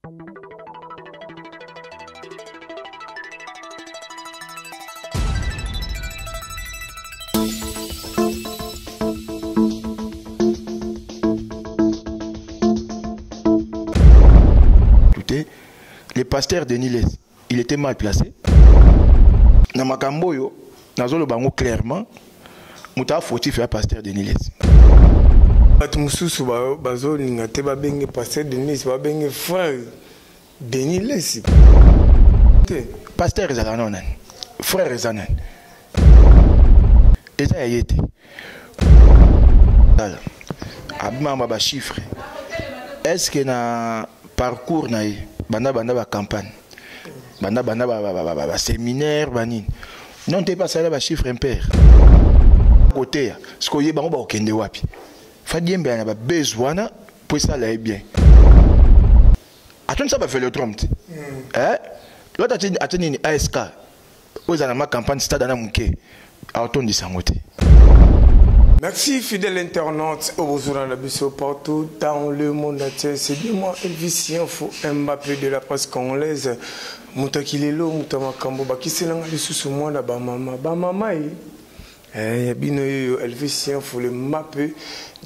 Le pasteur Denis Les, il était mal placé. Dans ma camboyo, dans le bango clairement, muta fautif à pasteur Denis Les. Batumususu bazo ningate ba benge pasteur Denis ba benge frère Denis Les. Pasteur Zalanon, frère Zanan. Et ça y était. Abima ba chiffre. Est-ce que na parcours na banda ba campagne banda ba séminaire banine non t'es pas ça là ba chiffre impair côté ce que y ba ba okende wapi fadie mbana ba besoin pour ça là bien attends ça va faire le trompe hein l'autre attenini ASK aux à ma campagne stade na muke auton di sangote. Merci fidèles internautes, au partout dans le monde entier. C'est bien moi, Elvis Info Mbappé de la presse congolaise. Moutakilelo, Moutamakambo, Bakisselanga, les sous-moi, la Bamama, Bamama, Elvis Info, le Mbappé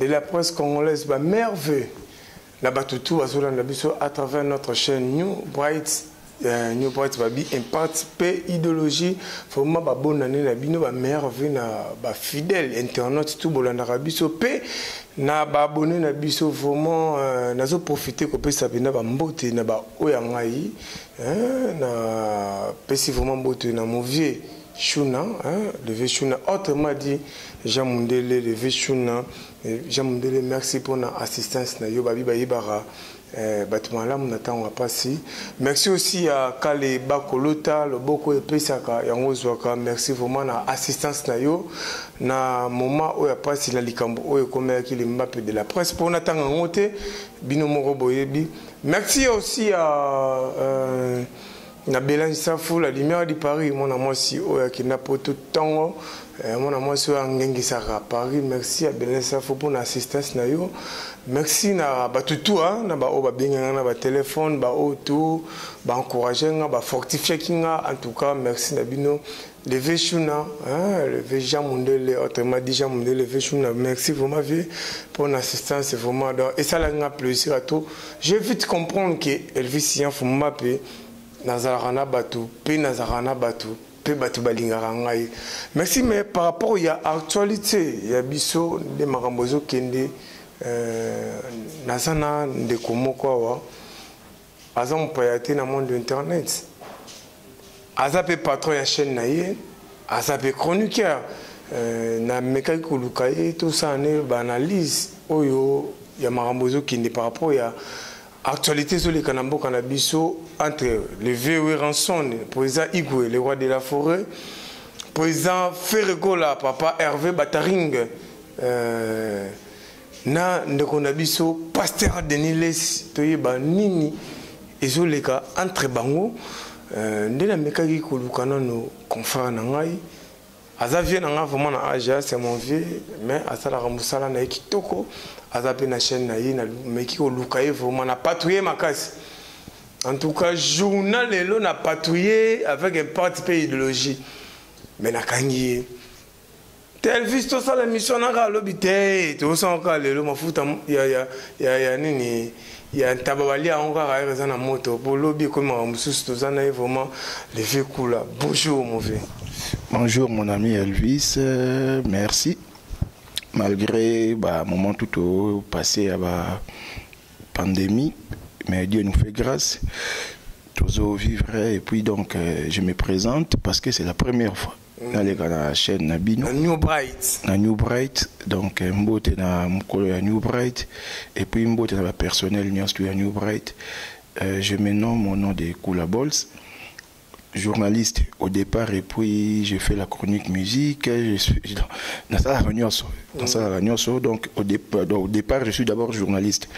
de la presse congolaise, merveille. La Batoutou, à travers notre chaîne New Bright. New Bright Babi impact pe idéologie vraiment ba bonne année na bino ba merveille na ba fidèle internaute tout bolanda biso pe na ba abonné na biso vraiment nazo profiter ko pesa bina ba mbote na ba oya ngai na pesi vraiment mbote na mon vieux Chouna le vieux Chouna autrement dit Jean Mundele le vieux Chouna Jean Mundele merci pour na assistance na yo babi ba yibara bâtiment là on passé. Merci aussi à Kale Bakolota le boko epesaka yango zwaka merci vraiment na assistance na yo na moment où ya passé la likambo oyo komaki le Mbappé de la presse pour natanga ngote bino moko boyebi. Merci aussi à na Bélange Safou la lumière de Paris mon amour si oyo qui n'a pas tout temps mon amour si ngenge saka Paris merci à Bélange Safou pour l'assistance na yo. Merci na batutu na ba o ba benga na ba téléphone ba auto ba encourager ba fortifier kinga en tout cas merci na bino le Vechuna le Veja Mundele autrement dit Jean Mundele le Vechuna merci vraiment pour l'assistance c'est vraiment et ça la plaisir à tout je vais vite comprendre que Elvis Info Mbappé nazarana batu pe nazarana batu pe batu balingara ngai merci mais par rapport il y a actualité il y a biso de makambozo kende nazana ndeko moko awa aza mopayate na monde internet aza pe patron ya chaîne na ye aza pe chroniqueur na mekaki koluka ye tosane baanalyse oyo ya makambo ezokende par rapport ya actualité ezoleka na mboka na biso entre le VW Ranson président Igwe le roi de la forêt président Ferregola papa Hervé Bataring na ndeko na biso pasteur Denis Les toyeba nini ezoleka entre bango nde na mekaki koluka nano confrère na ngai aza vieux na nga vraiment na âge c'est mon vieux mais asalaka mosala na ye kitoko aza pe na chaîne na ye na meki koluka ye vraiment na patrouiller makasi en tout cas journal lelo na patrouiller avec un parti pe idéologie mais na kangi ye Elvis to sala mission na ka lobi te to so ka lelo mafuta ya nini ya tababali a onka ka reza na moto pour lobi ko ma mususu to zana vraiment le vieux coula bonjour mon vieux. Bonjour mon ami Elvis, merci malgré moment tout au passé à la pandémie mais Dieu nous fait grâce toujours vivre et puis donc je me présente parce que c'est la première fois dans la chaîne Nabino New Bright na New Bright donc mbote na mukolo ya New Bright et puis mbote na personnel nyonso ya New Bright je me nomme mon nom de Kula Bols journaliste au départ et puis j'ai fait la chronique musique je suis dans ça donc au départ je suis d'abord journaliste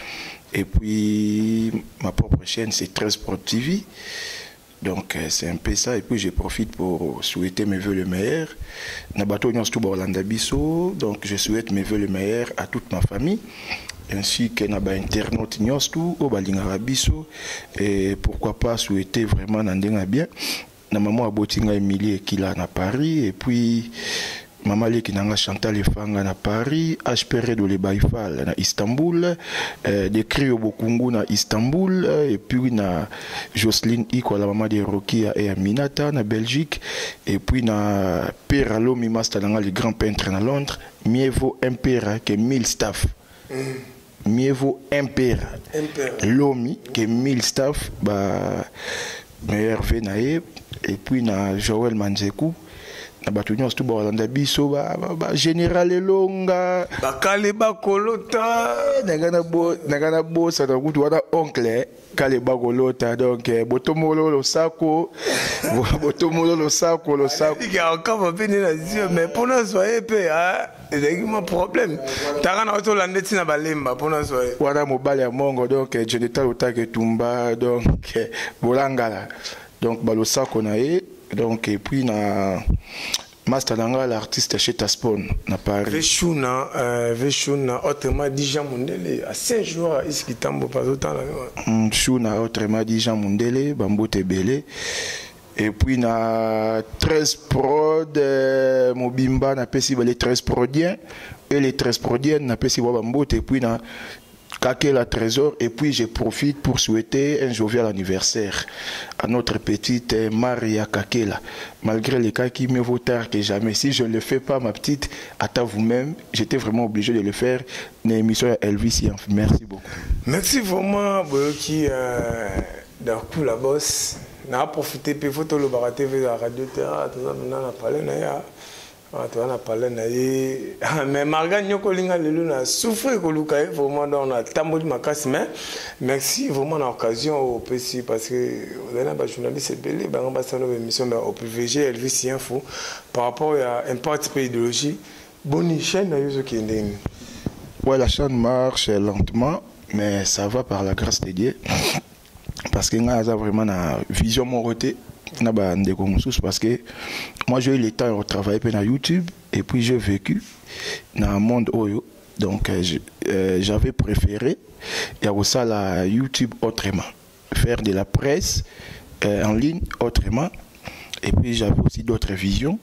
et puis ma propre chaîne c'est 13 Pro TV. Donc c'est un peu ça et puis je profite pour souhaiter mes vœux le meilleur. Donc je souhaite mes vœux le meilleur à toute ma famille ainsi que na ba internautes nyostou au balingaka biso et pourquoi pas souhaiter vraiment nandenga bien na maman abotinga Emilie Kila na Paris et puis Maman Leki nanga Chantal Efanga na Paris, HPR de Lebaïfal na Istanbul, de Krio Bokungu na Istanbul, et puis na Jocelyne Iko, la maman de Rokia et Aminata na Belgique, et puis na Père Alomi Masta nanga le grand peintre na Londres, mieux vaut un père que 1000 staff. Mieux vaut un père Lomi que 1000 staff, bah, meilleur Venae, et puis na Joël Manzekou. Batunions tout Bolanda biso ba général Elonga bakale bakolota nagana bossa na kutu wana oncle kale bakolota donc botomolo lo sako lo sako il y a encore pas na Dieu mais pour nous soyez pe ah c'est un problème takana auto landeti na balemba pour nous soyez wana mobali ya mongo donc Jonathan Otake Tumba donc bolangala donc balo sako na e donc et puis na Mastadanga l'artiste chez Taspon na Paris. Veshuna autrement dit Jean Mundele à 5 jours ici qui tambo pas autant là. Shuna autrement dit Jean Mundele Bambote Belé et puis na 13 prod Mobimba na pesi les 13 prodiens et les 13 prodiens na pesi Bambote et puis na Kakela Trésor et puis je profite pour souhaiter un jovial anniversaire à notre petite Maria Kakela. Malgré les cas qui mieux vaut tard que jamais. Si je ne le fais pas, ma petite, à vous-même, j'étais vraiment obligé de le faire. Une émission Elvis. Merci beaucoup. Merci vraiment, Boyoki, d'un coup la bosse. On a profité de photo le bar TV de la radio Terra, tout ça, maintenant on a parlé on a parlé mais Marga Nyoko Linga Leluna souffre que Luka vraiment on a tambour de macasse mais merci vraiment l'occasion au PC parce que on a un journaliste belé on va faire une émission au PVG Elvis Info par rapport à impact idéologie bonne chaîne à Yuzo Kendeni. Ouais, la chaîne marche lentement mais ça va par la grâce de Dieu parce que on a vraiment une vision morotée. Parce que moi j'ai eu le temps de travailler sur YouTube et puis j'ai vécu dans un monde Oyo. Donc j'avais préféré la YouTube autrement, faire de la presse en ligne autrement. Et puis j'avais aussi d'autres visions.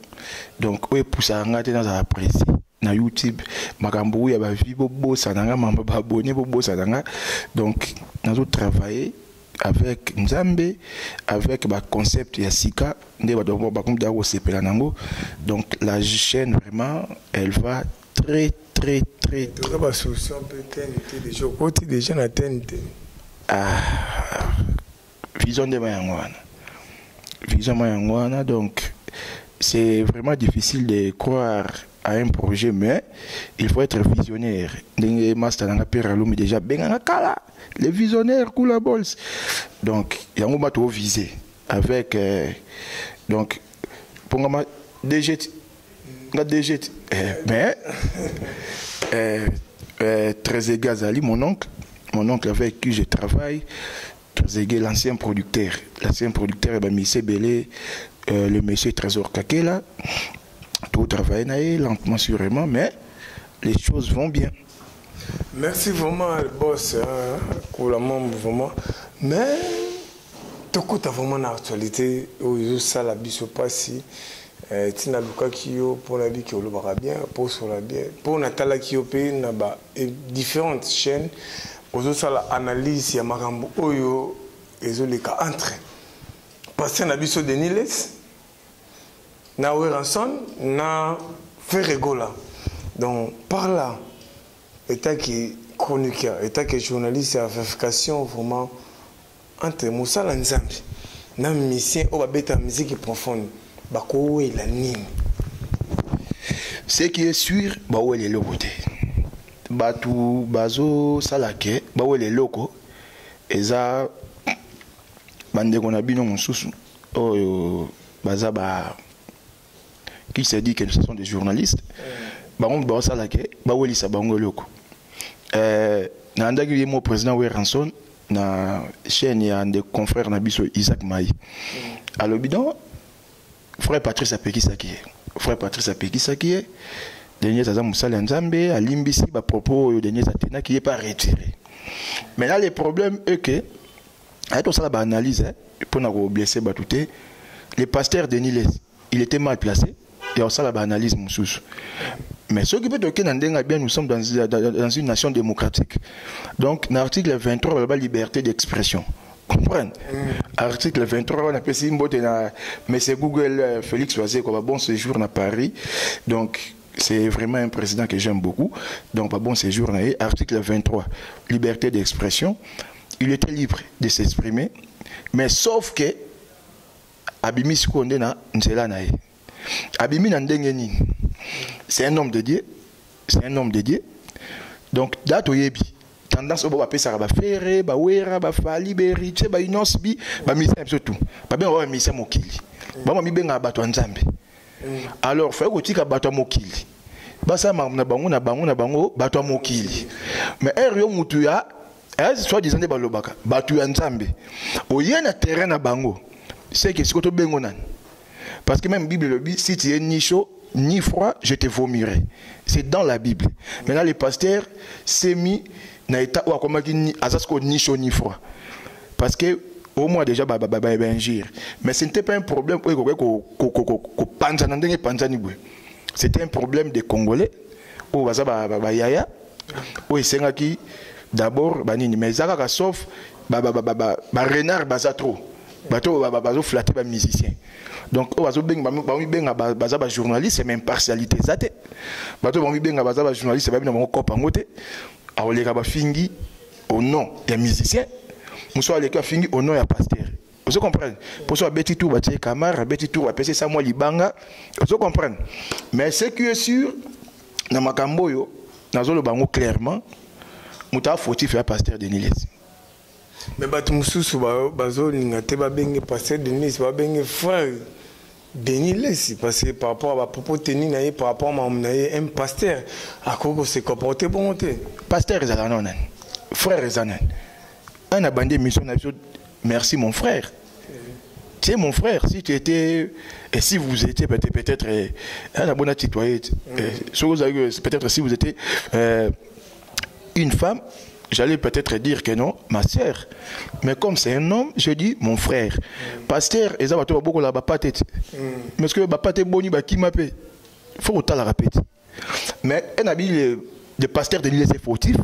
Donc oui, pour ça, on a dans la presse. Na YouTube, makambo ya ba vie bobo sananga mamba ba abonné bobo sananga. Donc nous avons travaillé avec Nzambe, avec le concept Yassika, donc la chaîne vraiment, elle va très. Vision de Mayangwana, donc c'est vraiment difficile de croire à un projet, mais il faut être visionnaire. Déjà, les visionnaires, Kula Bols. Donc, il y a un moment où viser avec. Donc, pour moi, DG. Mais, Trezeguet Azali, mon oncle avec qui je travaille, Trezeguet, l'ancien producteur, Missé Belé, le monsieur Trésor Kakela. Tout travaille lentement, sûrement, mais les choses vont bien. Merci vraiment, boss, pour la membre, vraiment. Mais, tu as vraiment l'actualité, ça la biso passi, Tina Luka Kyo, pour la vie qui est bien, pour la bien, pour Natala Kyo, différentes chaînes, ça l'analyse, il y a Marambo Oyo, et les cas entre. Parce que biso de Niles, na Ranson, na Ferregola. Donc, par là, état qui chroniqueur, état qui journaliste, la vérification vraiment entre Moussa et Nzambi. Na mission, on va mettre la musique profonde. Bako et la nime. Ce qui est sûr, bah où est le côté. Batu bazo salake, bah où est le loco. Et ça, bande qu'on a bien mon sous. Oh, baza ba. Qui s'est dit que ce sont des journalistes. Bah on va salake, bah où est ça bango loco. Na andaki mo président Ranson na chaîne ya des confrères na biso Isaac Maï. À l'obidon frère Patrice Apeki Sakie. Dernier ça musala nzambe alimbisi ba propos dernier ça tena qui est pas retiré. Mais là le problème est que avec ça la analyse pour na ko blesser batouté le pasteur Denis Les il était mal placé et ça la analyse mususu. Mais ce qui peut toquer dans bien nous sommes dans une nation démocratique. Donc dans l'article 23 la liberté d'expression. Comprendre. Article 23 on appelle ça mais c'est Google Félix Oisé quoi bon séjour à Paris. Donc c'est vraiment un président que j'aime beaucoup. Donc, pas bon séjour. Article 23, liberté d'expression. Il était libre de s'exprimer. Mais sauf que, Abimi Sikondena, Nzelanae. Abimi Nandengeni, c'est un homme de Dieu. C'est un homme de Dieu. Donc, dato yebi. Tendance au bas ça va faire, ba wera, ba fali, ba riche, ba inosbi, ba misem surtout. Pas bien, on va misem okili. Ba mi benga bato nzambe. Alors, il faut que bato mokili. Basa na bango bato mokili. Mais erio mutuya, soit disant de balobaka, bato nzambe. Oye na terrain na bango. C'est que ce que tu bengo nan. Parce que même Bible le dit, si tu es ni chaud ni froid, je te vomirai. C'est dans la Bible. Maintenant les pasteurs s'est mis na état ou comment dire azasko ni chaud ni froid. Parce que au moins déjà mais ce n'était pas un problème c'était un problème des Congolais où yaya où ils d'abord banini mais zaka sauf renard baza trop bato bazo flatter ba musicien donc bazo benga journaliste c'est même partialité zate bato benga baza journaliste ba bina mo kopangote aoleka ba fingi au nom des musiciens. Monsieur Aleka fingi au nom ya pasteur. Vous comprenez? Pour ça beti tout batie camara, beti tout appeler ça moi libanga. Vous comprenez? Mais ce qui est sûr na makambo yo nazolo bango clairement muta fautif ya pasteur Denis Les. Mais batu mususu bazo linga te ba benge pasteur Denis ba benge frère Denis Les parce que par rapport à propos tenus naie par rapport à un pasteur à quoi se comporter bon te. Pasteur ezalanon frère ezanan. Un abandonné mission merci mon frère. Tu es mon frère. Si tu étais et si vous étiez peut-être un abonné citoyen, peut-être si vous étiez une femme, j'allais peut-être dire que non, ma sœur. Mais comme c'est un homme, je dis mon frère. Pasteur, et ça va beaucoup là-bas pas tête. Parce que pas tête boni ba qui m'appelle. Faut autant la répéter. Mais un habit de pasteur de l'île c'est fautif.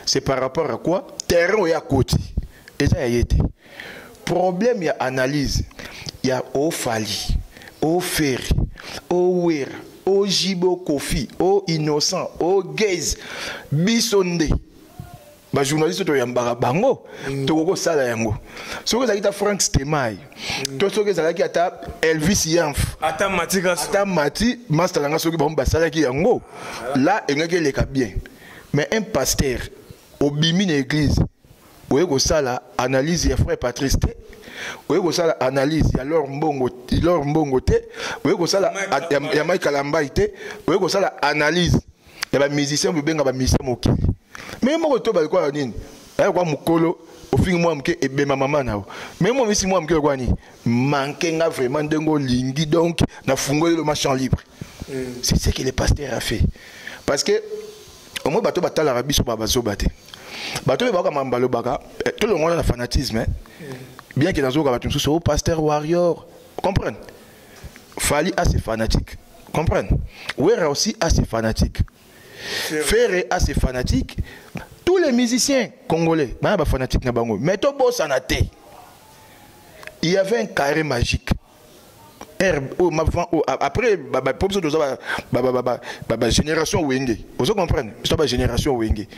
C'est par rapport à quoi? Terrain et à côté. Et ça a été. Problème, il y a analyse. Il y a au Fali, au Ferry, au Wera, au Jibo Kofi, au Innocent, au Gaze, Bisonde. Les journalistes sont en bango. Toko sala yango. Ce que ça dit à Frank Stemai. Tout ce que ça dit à Elvis Yanf. Ata Matika. Ata Mati, Master Langa Soki Bamba sala ki yango. Là, il y a les cas bien. Mais un pasteur au bimi l'église, où est ça la analyse ya frère Patrice, où est ça la analyse ya leur mbongo te, où est ça la ya Mike Kalambaite, où est ça la analyse ya ba musicien bu benga ba musicien mokili. Mais moi to ba quoi nini? Ayo kwa mukolo au fin moi mke ebe mama nao. Mais moi si moi mke kwa ni manquer nga vraiment dengo lingi donc na fungoli le marchand libre. C'est ce que le pasteur a fait. Parce que au moins bateau batala rabi sur babazo baté. Bateau baka mambalo baka tout le monde a fanatisme. Bien que dans zo bateau sous pasteur warrior. Comprendre? Fali assez fanatique. Comprendre? Wera aussi assez fanatique. Ferré assez fanatique. Tous les musiciens congolais, bah fanatique na bango. Mais to boss en athée. Il y avait un carré magique. Après, génération Wenge. Vous comprenez? C'est la génération Wenge.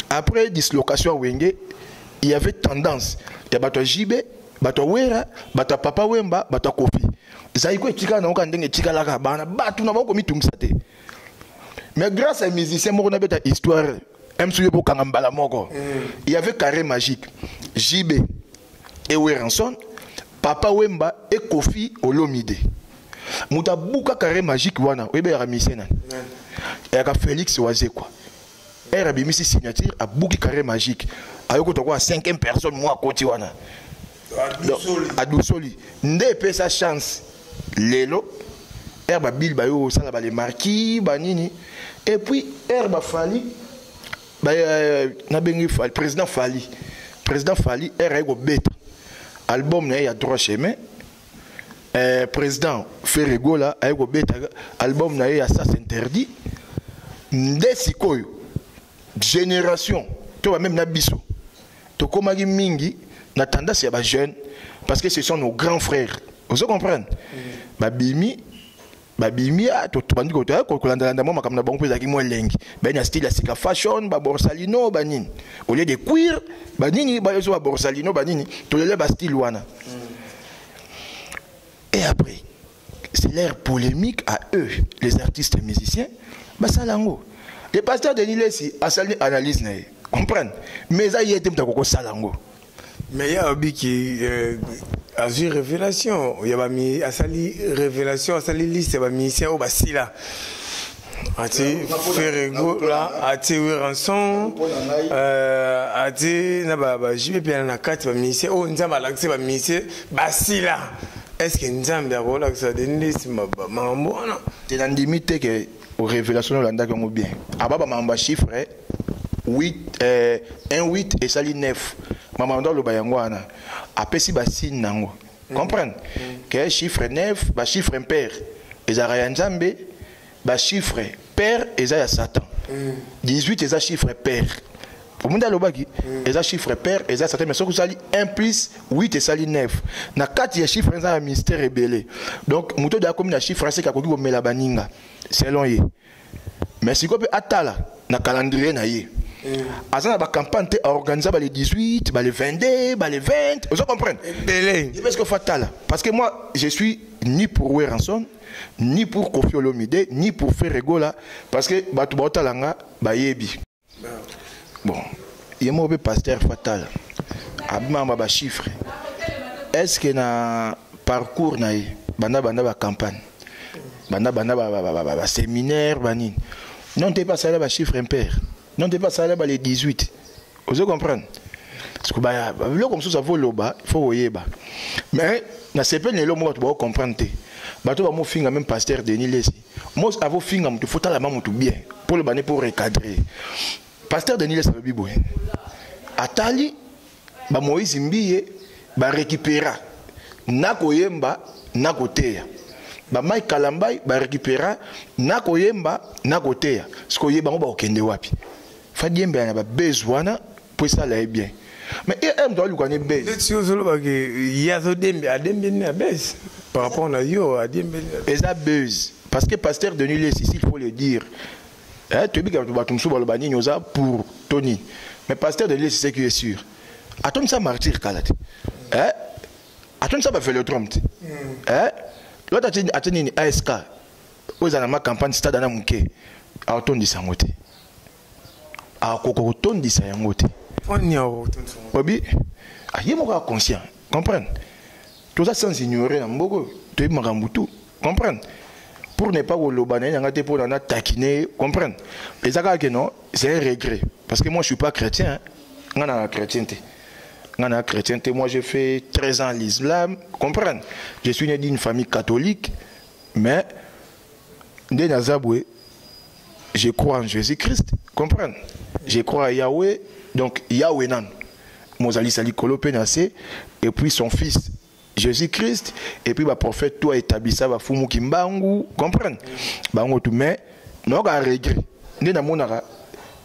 Après dislocation Wenge, il y avait tendance. Il y a JB, Bato Wera, Bato Papa Wemba, Bato Kofi. Zaïko et Tika n'ont qu'un dingue Tika Laka, Batou n'a pas commis tout ça. Mais grâce à un musicien, on a une histoire. Il y avait carré magique. JB et Weranson. Papa Wemba et Kofi Olomide. Mouta bouka carré magique wana. Webe ya misena. Et à Félix Oisé quoi. Et à bimisi signature à bouki carré magique. Ayoko to quoi 5e personne moi côté wana. A Doussoli. Ndé pe sa chance. Lelo. Herba Bill bayo sala ba les marquis banini. Et puis herba Fali président Fali go beta album na ya droit chemin. Président Ferregola a go beta album na ya ça s'interdit. Ndesikoyo génération to même na biso to komagi mingi na tendance ya ba jeunes parce que ce sont nos grands frères. Vous comprenez? Babimi to bandi ko to kolanda mo makamna bango peza ki mo lengi ben ya style ya sika fashion ba borsalino banini au lieu de cuir banini ba yoso ba borsalino banini to le ba style wana. Et après c'est l'air polémique à eux les artistes et musiciens ba salango le pasteur Denis Lesi a sali analyse na comprendre mais ça y était mtako salango mais il y a un qui a vu révélation. Il y a mis à sali révélation, à sali liste, il y a mis ici au Basila. Ati Ferrego là, ati Ranson, ati na ba jibe bien na carte ba mis au nzamba l'accès ba mis Basila. Est-ce que nzamba rola que ça donne liste mambo non? Tu n'as limité que aux révélations l'anda comme bien. Ababa mamba chiffre 8 1 8 et sali 9. Maman dans le bayangwana apesi basine nango comprendre que chiffre 9 ba chiffre impair ezara ya nzambe ba chiffre pair eza ya satan 18 eza chiffre pair pour munda lobaki eza chiffre pair eza satan mais soki sali 1 plus 8 et sali 9 na kati ya chiffre eza mystère rebellé donc muto da comme na chiffre c'est kakoki ko mela baninga selon ye mais si ko pe atala na calendrier na ye Azana ba campagne te organiser les 18, les 22, les 20, vous comprenez? Parce que fatal. Parce que moi, je suis ni pour Weranson, ni pour Kofi Olomide, ni pour Ferregola, parce que batu baotalanga ba yebi. Bon, il y a un pasteur fatal. Abima ba chiffre. Est-ce que na parcours na banda ba campagne, banda ba séminaire bani. Non t'es pas ça ba chiffre impair. Non, tu pas ça là les 18. Vous comprenez? Parce que là comme ça vaut l'oba, il faut voyer bas. Mais na c'est pas le mot tu vas comprendre. Bah tu vas mon finger même pasteur Denis Lesi. Moi avant finger tu faut la main tout bien pour le baner pour recadrer. Pasteur Denis Lesi le bibo. Atali ba Moïse Mbiye ba récupéra na koyemba na koteya. Ba mai kalambai ba récupéra na koyemba na koteya. Ce koyeba ngo ba okende wapi. Fadien ben a besoin pour ça là bien mais il doit lui connaître bien il y a ce dembe à dembe baisse par rapport à yo à dembe et ça buzz parce que pasteur Denis Lesi il faut le dire tu dis que tu vas tomber le bani nyoza pour Tony mais pasteur Denis Lesi c'est qui est sûr attends ça martyr kalate attends ça va faire le trompe l'autre attendini ASK aux anama campagne stade na muke attends dit ça ngote a koko tondisa yango te obi aye moko conscient comprendre tout ça sans ignorer mboko to makambu tout comprendre pour ne pas woloba na yanga te pour na taquiner comprendre et ça que non c'est un regret parce que moi je suis pas chrétien ngana chrétienté moi j'ai fait 13 ans l'islam comprendre je suis né d'une famille catholique mais de Nazabwe je crois en Jésus-Christ comprendre. Je crois à Yahweh, donc Yahweh nan. Mozali Sali Kolo Penase, et puis son fils Jésus-Christ, et puis le prophète toi établi ça va fumu kimbangu, comprendre. Bango tout mais non ga regret. Né na monara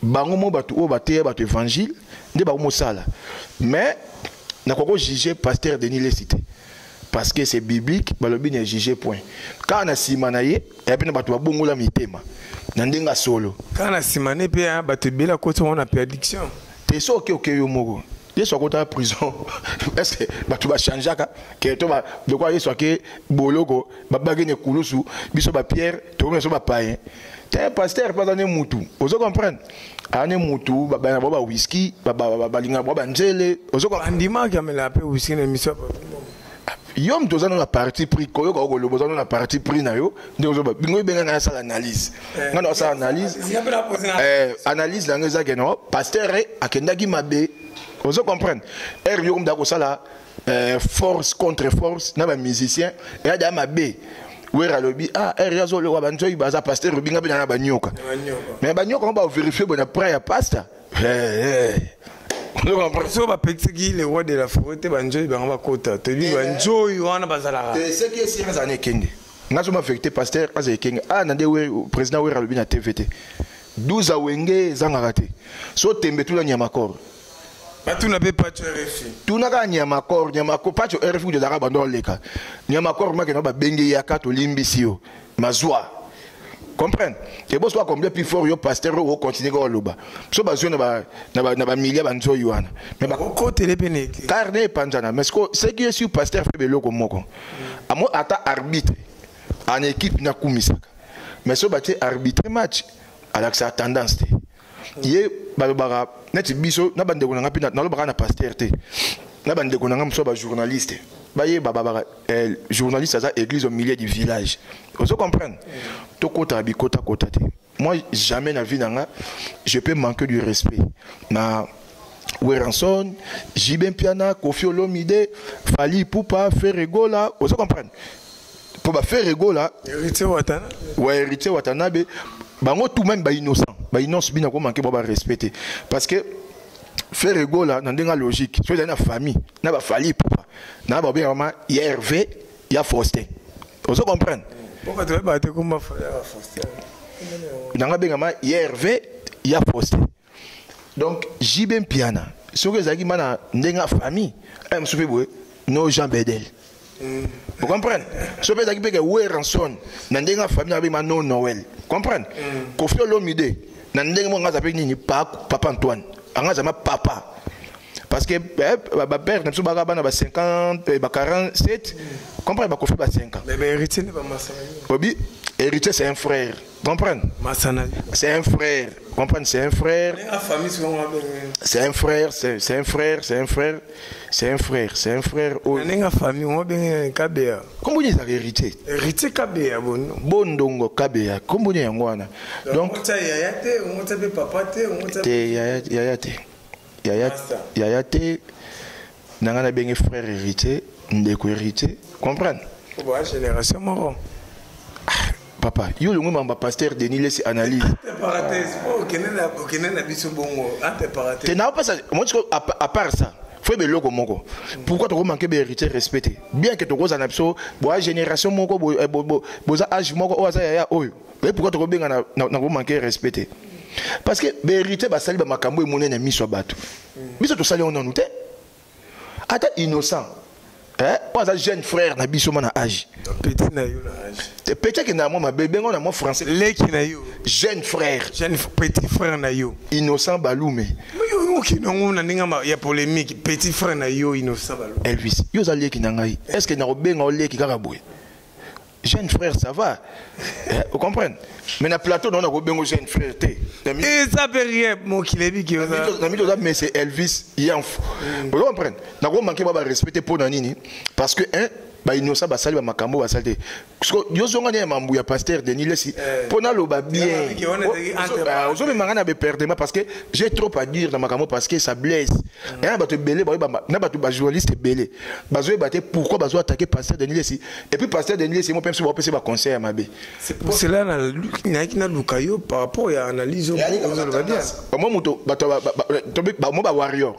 bango mo batu o baté batu évangile, ndé ba mo sala. Mais na koko juger pasteur Denis Lesi parce que c'est biblique, balobi ne juger point. Quand na simanaye, et puis na batu ba bongola mitema. Nandenga solo kana simane pe bato bela koto on a perdiction te so ok yo moko yeso kota prison est-ce que bato ba changer que to ba de quoi yeso ke boloko ba bagene kulusu biso ba pierre to meso ba païen te pasteur pas dans mutu vous comprenez ane mutu ba whisky ba linga ba nzele vous comprenez andima kamela pe whisky na miso yom tozana la partie pris koyo ko lo bozana la partie pris na yo ndezo ba bingo benga na sala analyse ngana sa analyse analyse la ngeza ke no pasteur akendaki mabe vous comprenez yo comme da ko sala force contre force na ba musicien et da mabe wera lobi ah eriazo le wa banjoy baza pasteur binga bina na banyoka mais banyoka on va vérifier bon après ya pasta so ba petiki le roi de la forêt banjoy ba va kota te bi banjoy wana bazala c'est qui est si azane kenge ngazo ma vérité pasteur azane kenge ah nande we président wera lobi na TVT 12 awenge zanga raté so tembe tout la nyamakor tu n'as pas de RFI. Tu n'as pas de pas de RFI de l'arabe dans les cas. Nyamakor, ma kena ba bengi yaka to limbisio. Mazwa. Comprendre? Et bon soit combien plus fort yo pasteur au continuer au loba. So bazio na ba milliard banzo yuana. Mais ba côté les péné. Carnet panjana. Mais ce qui est sur pasteur fait beloko moko. Amo ata arbitre. En équipe na kumisaka. Mais so baté arbitre match. Alors que ça tendance. Yé balobara net biso na bande ko nga pina na lobara na pasteur te na bande ko nga mso ba journaliste ba yé baba journaliste à église au milieu du village vous comprenez to kota bi kota te moi jamais na vie nga je peux manquer du respect na Weranson Jibem Piana Kofi Olomide Fali Poupa Ferregola vous comprenez pour ba Ferregola héritier Watana ouais héritier Watanabe bango tout même ba innocent bina ko manquer ba respecter parce que faire ego là dans une logique so dans la famille na ba fali papa na ba bien maman il y a Hervé il y a Faustin vous comprenez pourquoi tu vas battre comme ma frère Faustin dans bien maman il y a Hervé il y a Faustin donc Jibem Piana so que zaki mana ndenga famille em soupe boy no Jean Bedel vous comprenez so que zaki peke Weranson ndenga famille avec ma non Noël comprendre Kofi Olomide nandenge mo ngaza pe nini papa Antoine ngaza ma papa parce que ba père na so ba bana ba 50 ba 47 comprendre ba Kofi ba 5 ans mais héritier ne pas Masana obi héritier c'est un frère comprendre Masana c'est un frère comprendre c'est un frère la famille c'est un frère c'est un frère c'est un frère c'est un frère c'est un frère la famille on bien Kabea comment dire héritier héritier Kabea bondongo Kabea comment dire ngwana donc yayate on tape papa te yayate nangana bengi frère héritier ndeko héritier comprendre pour génération moro papa yo le ngoma pasteur Denis laisse analyse parenthèse na biso bongo te na pas ça moi à part ça faut be loko moko pourquoi tu manquer be héritier respecté bien que tu cause na biso boa génération moko boza âge moko oza ya oyo mais pourquoi tu benga na manquer respecté parce que be héritier ba sali ba makambo e monene miso bato biso to sali on nous te ata innocent pas un jeune frère na biso mana âge petit na yo na âge petit que na moi bébé on a mon français leki na yo jeune frère petit frère na yo innocent balume yo ki non na ninga ya polémique petit frère na yo innocent balume Elvis yo za leki na ngai est-ce que na obenga o leki kaka boy jeune frère ça va vous comprenez mais na plateau non na obenga jeune frère te et ça peut rien mon kilebi ki na mi to mais c'est Elvis Yanf vous comprenez na ko manquer ba respecter pour nani parce que ba innocent ba sali ba makambo ba salté yo zonga ne mambu ya pasteur Denis Lesi pona loba bien zo me mangana be perdema parce que j'ai trop à dire dans makambo parce que ça blesse na ba te belé na ba to ba journaliste belé ba zo baté pourquoi ba zo attaquer pasteur Denis Lesi et puis pasteur Denis Lesi mo pense ba passer ba conseil à mabe c'est pour cela na lukayo par rapport à analyse moi moto ba mo ba warrior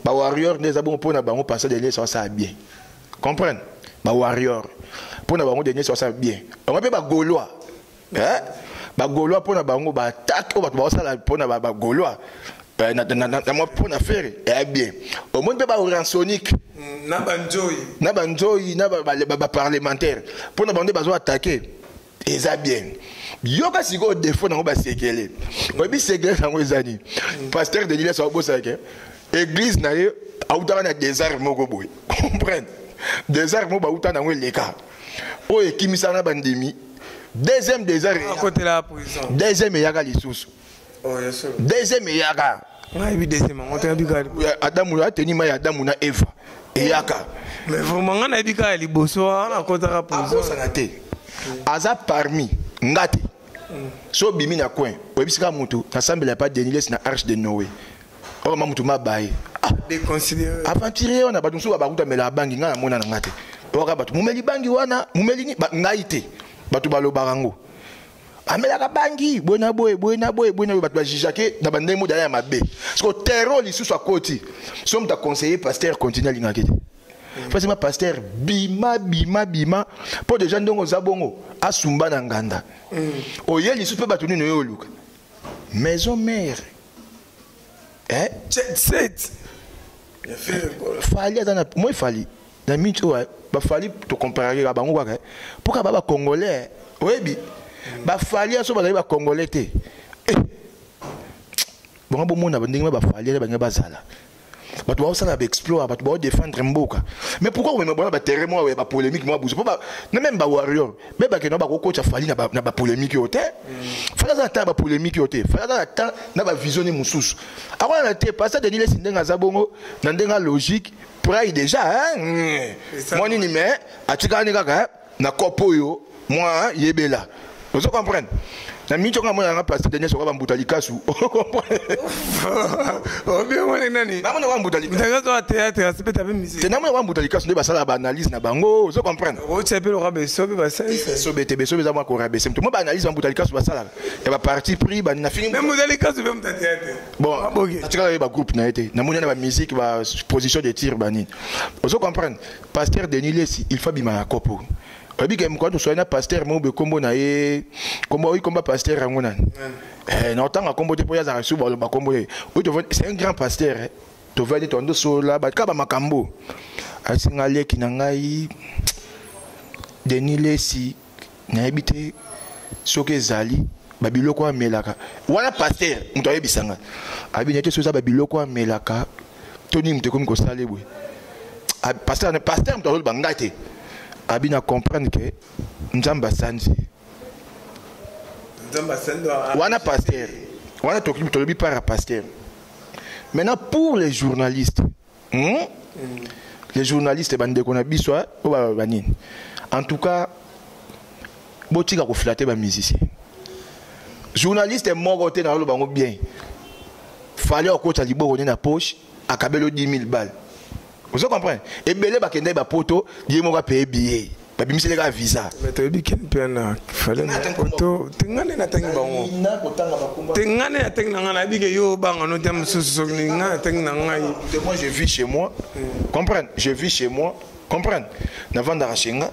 ba warrior ne za bon pona ba mo pasteur Denis ça bien comprendre ba warrior pour na bango dernier ça bien on va pas gaulois ba gaulois pour na bango ba attaque on va ça pour na ba gaulois na moi pour na faire bien au monde ba oransonique na banjoy na ba parlementaire pour na bango ba zo attaquer et ça bien yoka siko défaut na ba sekele on bi sekele na ngozani pasteur de l'île ça bo ça église na ye autara na désert moko boy comprendre désert mo ba utana ngwe leka o ekimisa na bandemi deuxième désert à côté la prison deuxième yaga lisusu oh yes deuxième yaga oui deuxième on t'a bika Adamu a tenu ma Adamu na Eva yaka mais vraiment na bika liboso na côté la prison ça na té aza parmi ngati so bimi na coin obisika mutu na semble pas Denis na arche de Noé o mamutu mabaye déconsidéré aventurier on a ba dunsu ba kuta mela bangi ngana mona na ngate waka bato mumeli bangi wana mumeli ni ngaite bato balobarango amelaka bangi bona boy bato bajijake na bandemo dala ya mabe parce que terreau lisusu akoti so mta conseiller pasteur continue lingaki forcément pasteur bima po déjà ndongo zabongo asumba na nganda oye lisusu pe bato nino yo luka maison mère set fali azana moi fali na mincho ba fali to comparer ba bango kwa pourquoi ba congolais oyebi ba fali aso ba ba congolais te bon bon mona ba ndinga ba fali ba ngaba zala bato ba osala ba explorer bato ba défendre mboka mais pourquoi on me bona ba terrain moi ba polémique moi bouge pas même ba warrior mais ba que non ba ko coach fali na ba polémique yote fala za ta ba polémique yote fala za ta na ba visionner mususu akona na te passer de nile sindenga za bongo na ndenga logique près déjà hein moi ni mais atika ni kaka na kopo yo moi yebela vous comprenez na mincho kama mwana passer de nile so ba mbutalikasu oh bien mwana nani na mwana wa mbutalikasu ndangazo wa théâtre aspect avec musique c'est na mwana wa mbutalikasu ne ba sala ba analyse na bango vous comprenez o tshepelo le rabe sobe ba ça beso za mwa ko rabe c'est moi ba analyse ba mbutalikasu ba sala ya ba parti pris ba na fini même mbutalikasu be mta théâtre bon atika ba groupe na été na mwana na ba musique ba position de tir bani vous comprenez pasteur Denis Lesi il faut bima kopo obi ke mkondo so na pasteur mo be kombo na ye kombo wi komba pasteur ngona na otanga kombo te poya za su ba lo ba kombo ye c'est un grand pasteur to vali tondo so la ba ka ba makambo asinga leki na ngai Denis Lesi na ebite soke zali babiloko amelaka wana pasteur mto yebisanga abi nete so za babiloko amelaka toni mte komi ko salebwe pasteur mto ba ngate abi na comprendre que nzamba sanzi wana pasteur wana tolobi par pasteur maintenant pour les journalistes les journalistes bande qu'on a biswa o ba banini en tout cas botika ko flatter ba musicien journaliste moko te na lo bango bien fallait au coach liboko na poche akabelo 10 000 balles. Vous comprenez? Et belé ba kende ba poto, die mo ba payer billet. Ba bimisele ka visa. Mais tu dis qu'il peine fallait na poto. Tengane na tenga bango. Tengane na tenga ngana bi ke yo banga no tem susu ni ngana tenga ngai. Moi je vis chez moi. Comprendre? Je vis chez moi. Comprendre? Na vanda rashinga.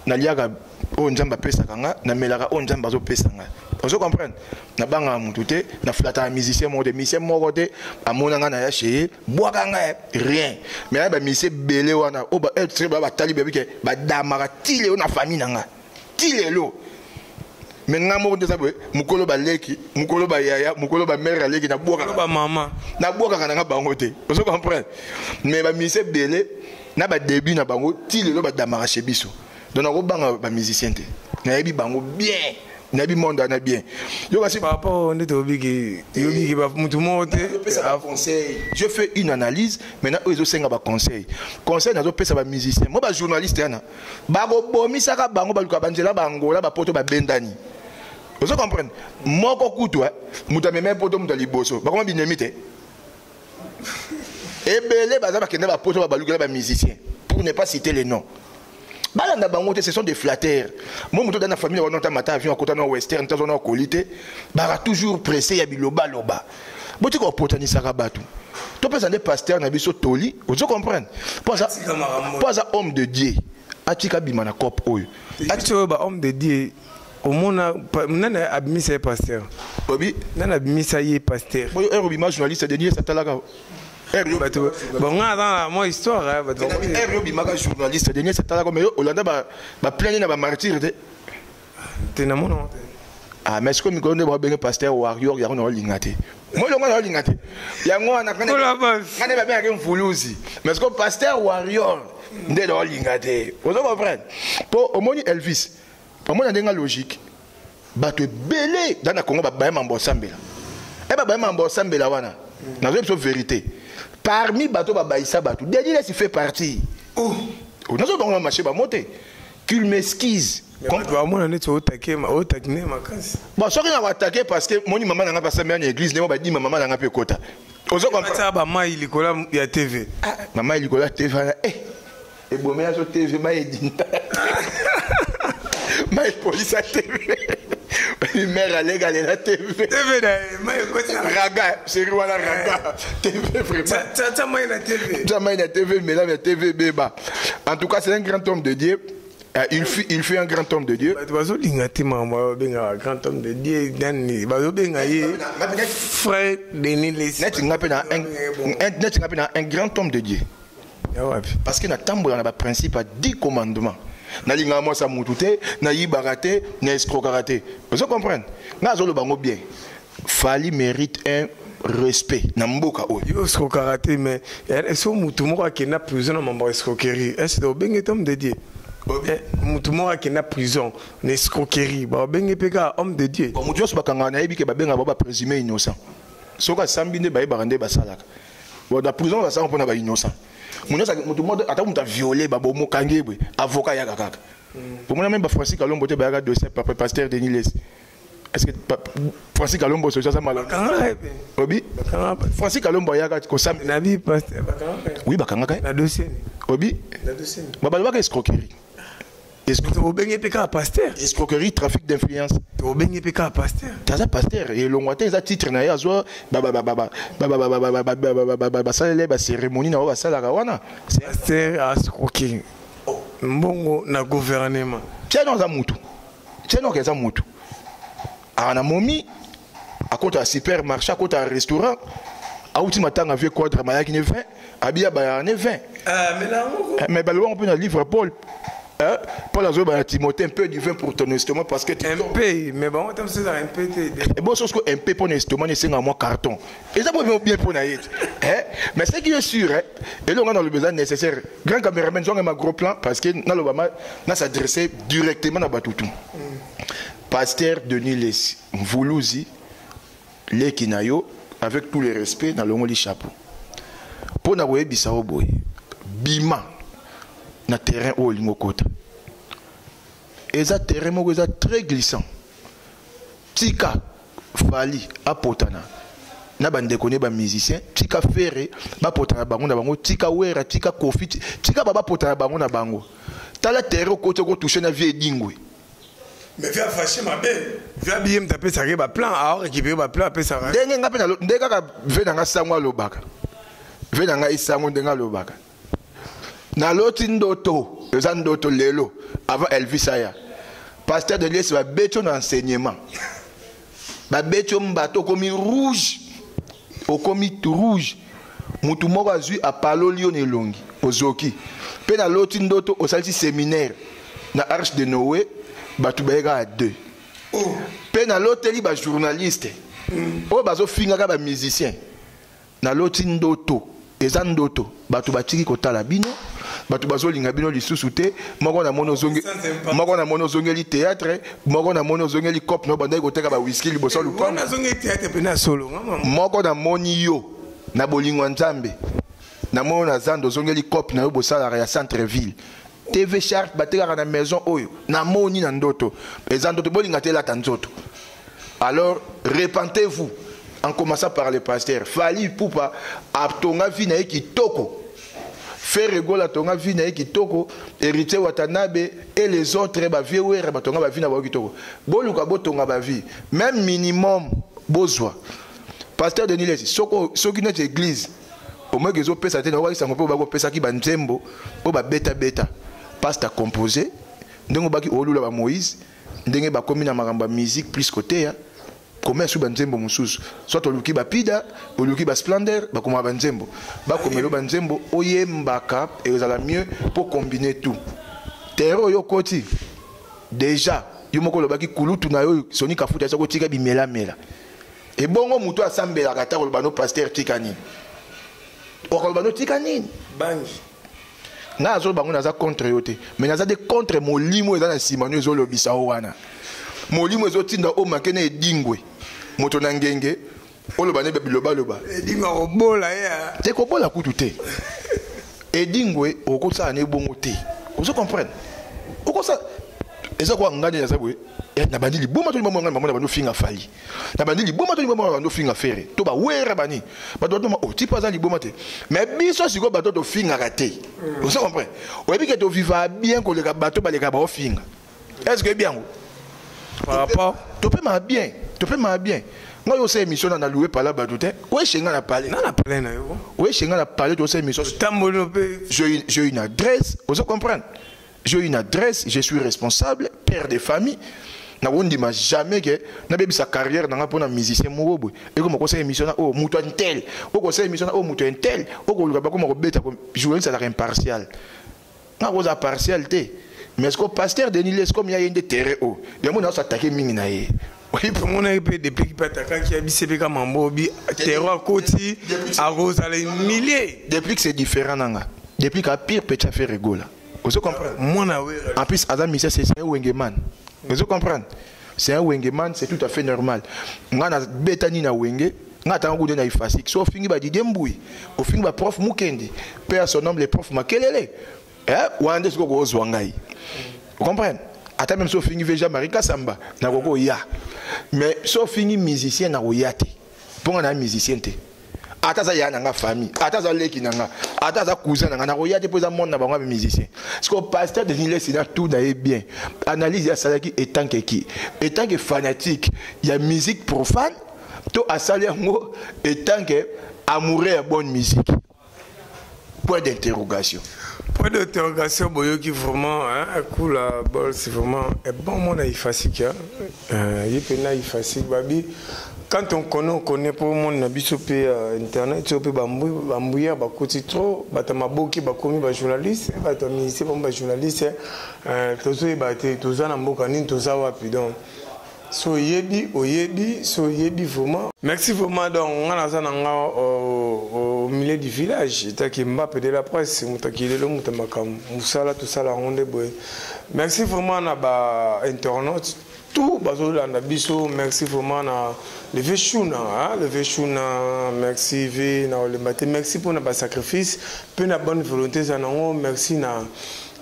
Na liaga o nzamba pesa kanga, na melaka o nzamba zo pesa nga. Vous comprenez? Na banga mutu te, na flata musicien mo de musicien mo côté, amona nga na ya chez, boaka nga rien. Mais ba musicien belé wana, o ba être ba tali bébé ke ba damara tile o na famille nga. Tile lo. Mais nga mo de sabwe, mukolo ba leki, mukolo ba yaya, mukolo ba mère leki na boaka ba maman. Na boaka nga bango te. Vous comprenez? Mais ba musicien belé na ba début na bango tile lo ba damara chez biso. Donc na banga ba musicien te. Na yebi bango bien. Nabi monde na bien. Par rapport au conseil. Je fais une analyse, maintenant ils ont 5 conseils. Conseil na zo pesa ba musicien. Moi ba journaliste yana. Ba go bomisa ka bango ba luka banjela bango la ba poto ba bendani. Vous comprenez? Moko kutu muta meme poto muta liboso. Ba comment binemite. Ebele ba za ba kende ba poto ba luka ba musicien pour ne pas citer les noms. Balanda bango ce sont des flatteurs. Moi muto dans la famille on entend matin avion côté na western temps on a qualité, bara toujours pressé ya biloba loba. Boti ko potani saka batu. To pesa des pasteurs na biso toli, vous comprenez? Pas ça homme de Dieu. Atika bimana cop oyo. Atika ba homme de Dieu. Au monde nana abimisa pasteur. Obi nana abimisa ye pasteur. Boyo erobima journaliste de Dieu satalaka. Bon, dans mon histoire, bimaka journaliste dernier c'est là comme Hollande ba plaigner na ba martyr de tena mono. Ah mais ce que mi connais ba ben pasteur warrior ya ko lingate. Moi le ngona lingate. Ya ngona kana. Kana ba ben mfuluzi. Mais ce que pasteur warrior ndé do lingate. Vous comprenez? Pour au moni Elvis. Pour moi ndenga logique. Ba te belé dans na Congo ba ba mambo sambela. E ba mambo sambela wana. Na zo vérité. Parmi bateau babaïsa bateau, Denis Lesi fait partie. Oh, nous avons marché monter. Qu'il m'esquise. Bon, ce qui n'a attaqué parce que mon maman n'a pas passé à l'église, n'est pas dit maman n'a pas quota. Maman il est TV. Maman il est TV. et bon mais sur TV ma edinta ma police à TV mère allait galer la TV raga c'est voilà raga TV vraiment ça moi la TV ça moi la TV mais là la TV béba en tout cas c'est un grand homme de Dieu. Il fut un grand homme de Dieu. Un grand homme de Dieu. Frère Denis un grand homme de Dieu. Parce que nous avons un principe à 10 commandements. Nous avons un mutute, naïbarate, n'escrocarate. Vous comprenez? Nous avons bien. Fali mérite un respect. Namboka o. Yo escrocarate mais est-ce que mutumo qui na prison na escroquerie? Est-ce que un homme de Dieu? Mutumo qui na prison, n'escroquerie. Ba bengi peka homme de Dieu. Comme Dieu bakanga na yebi ke ba benga ba présumé innocent. Soka sambinde ba barande ba salaka. Bon dans prison ba ça on pona ba innocent. Mutumo ata muta violé ba bomo kangebwe avocat ya kaka. Pour moi même ba Francis Kalombo te ba ga dossier papa pasteur Denis Les. Est-ce que Francis Kalombo c'est ça mal? Obi Francis Kalombo ya ko sam na bi pasteur bakanga. Oui bakanga ka. Na dossier. Obi Na dossier. Ba ba ka escroquerie. Escroquerie, trafic d'influence. Pasteur. Taza pasteur et l'ongwate za titre na ya zo ba cérémonie na ba sala kawana. Pasteur a escroqué. Mbongo na gouvernement. Tiens za mutu. Tiens que za mutu. Ana momi à côté à supermarché, à côté à restaurant. A ultima tanga vieux quadre maya qui ne 20, abia ba ne 20. Mais là mais balwa on peut na livre Paul. Paul Azoba Timothée un peu du vin pour ton estomac parce que un peu mais bon on c'est un peu et bon chose que un peu pour ton estomac c'est un mois carton et ça peut bien pour naït mais ce qui est sûr et là on a le besoin nécessaire grand caméraman j'ai un gros plan parce que dans le Bama n'a s'adresser directement à Batutu pasteur Denis Les Mvuluzi les Kinayo avec tous les respects dans le monde du chapeau pour na boye bisao boy bima na terrain au lingokota et ça terrain mo très glissant tika fali apotana na bande connaît ba musicien tika ferré ba potana bango na bango tika wera tika kofi tika baba potana bango na bango tala terrain côté ko toucher na vie dingwe mais vient fâcher ma belle vient bien me taper ça ba plan à récupérer ba plan après ça ndenge ngape na ndeka ka vena nga sangwa lobaka vena nga isango ndenga lobaka na loti ndoto eza ndoto lelo avant Elvis aya pasteur de l'Est va beto na enseignement ba beto mbato komi rouge o komi rouge mutu moko azui apalo lion elongi ozoki pe na loti ndoto o salisi séminaire na Arche de Noé batu baeka à 2 pe na loteli ba journaliste o bazo finga ka ba musicien na loti ndoto eza ndoto batu batiki kotala bino batu bazolinga bino lisusu te moko na mono zongeli théâtre moko na mono zongeli cop no banda koteka ba whisky liboso lupa na zongeli théâtre pe na solo moko na moni yo na bolingwa nzambe na mono na zando zongeli cop na yo bosala ya centre ville TV Sharp bateka na maison oyo na moni na ndoto eza ndoto bolinga te la tanzoto alors repentez-vous en commençant par le pasteur Fali Poupa a tonga vina kitoko faire rigoler tonga vina kitoko héritier Watanabe et les autres ba vieux wera ba tonga ba vina ba kitoko boluka bo tonga ba vie même minimum bozwa pasteur Denis Les soko soki na église au moins que zo pesa te na wa isango po ba ko pesa ki ba nzembo o ba beta pasteur composé ndenge ba ki olula ba Moïse ndenge ba komi na makamba musique plus côté ya comment sous banzembo mususu soit oluki bapida oluki ba splendeur ba koma banzembo ba komelo banzembo oyembaka ezala mieux pour combiner tout terreau yo koti déjà yo moko lobaki kulutu na yo soni kafuta sako tika bimela mela et bongo muto asambela kata ko bano pasteur tikani o ko bano tikani bangi na zo bango naza contre yote mais naza de contre molimo ezana simano zo lobisa wana molimo ezotinda o makene edingwe moto na ngenge oloba ne biloba loba edingwe obola ya te ko bola kutu te edingwe okosa ne bongo te vous comprenez okosa Et ça quoi ngani ya sabwe na bandi liboma to liboma ngani maman na finga fali na bandi liboma to liboma na finga fere to ba wera bani ba to ma o tipa za liboma te mais biso siko ba to finga raté vous comprenez o ebi que to vivre bien ko le bateau ba le ka ba finga est-ce que bien par rapport to pe ma bien moi yo sais émission na louer par là ba tout ouais chenga na parler na parler na yo ouais chenga na parler to sais émission j'ai une adresse vous comprenez. J'ai une adresse, je suis responsable, père de famille. Je ne dis jamais que je sa carrière dans un musicien. Et comme conseil émission, oh, mouton tel, oh, conseil émission, oh, mouton tel, oh, comme jouer ça impartial. Je suis partialité. Mais est-ce que le pasteur Denis est comme il y a un terrain haut, il y a un attaqué Mingnaye. Oui, pour mon avis, depuis qu'il qui a BCP comme un bobi, terroir côté, à Rose à les milliers. Depuis que c'est différent, depuis qu'il y a pire petit affaire rigola. Vous comprenez? En plus, Adam Michel, c'est un Wengeman. Vous comprenez? C'est un Wengeman, c'est tout à fait normal. On a Betani na Wenge, on a un goût de naïfasik. Sauf fini ba Didier Mboui, au fini ba prof Mukendi, père son nom le prof Makelele. Ou un des gros Zwangai. Vous comprenez? Attends, même sauf fini Veja Marika Samba, na gogo ya. Mais sauf fini musicien na oyate. Pour un musicien te. Ataza ya nanga famille, ataza leki nanga, ataza cousin nanga, na roya deposa monde na bango musicien. Parce que pasteur de l'île c'est tout d'ailleurs bien. Analyse ya salaki étant que fanatique, il y a musique profane, to asali ngo étant que amoureux à bonne musique. Point d'interrogation. Point d'interrogation, boyo qui vraiment cool la bol, c'est vraiment un bon monde à Ifasik. Il est Ifasik babi. Quand on connaît pour le monde, on internet, on peut bambouiller, côté trop, batamaboki, bakomi, ba journaliste, batamisi, ba journaliste, tozo ebate, toza na mboka nini, toza wapi donc. So yebi vraiment. Merci vraiment donc on a au milieu du village, ta qui Mbappé de la presse, mutakile lo mutamaka musala tout ça la ronde boy. Merci vraiment na ba internaute. Tout bazolanda biso merci vraiment na le vechuna le vechuna merci v na le matin merci pour na sacrifice peu na bonne volonté ça non merci na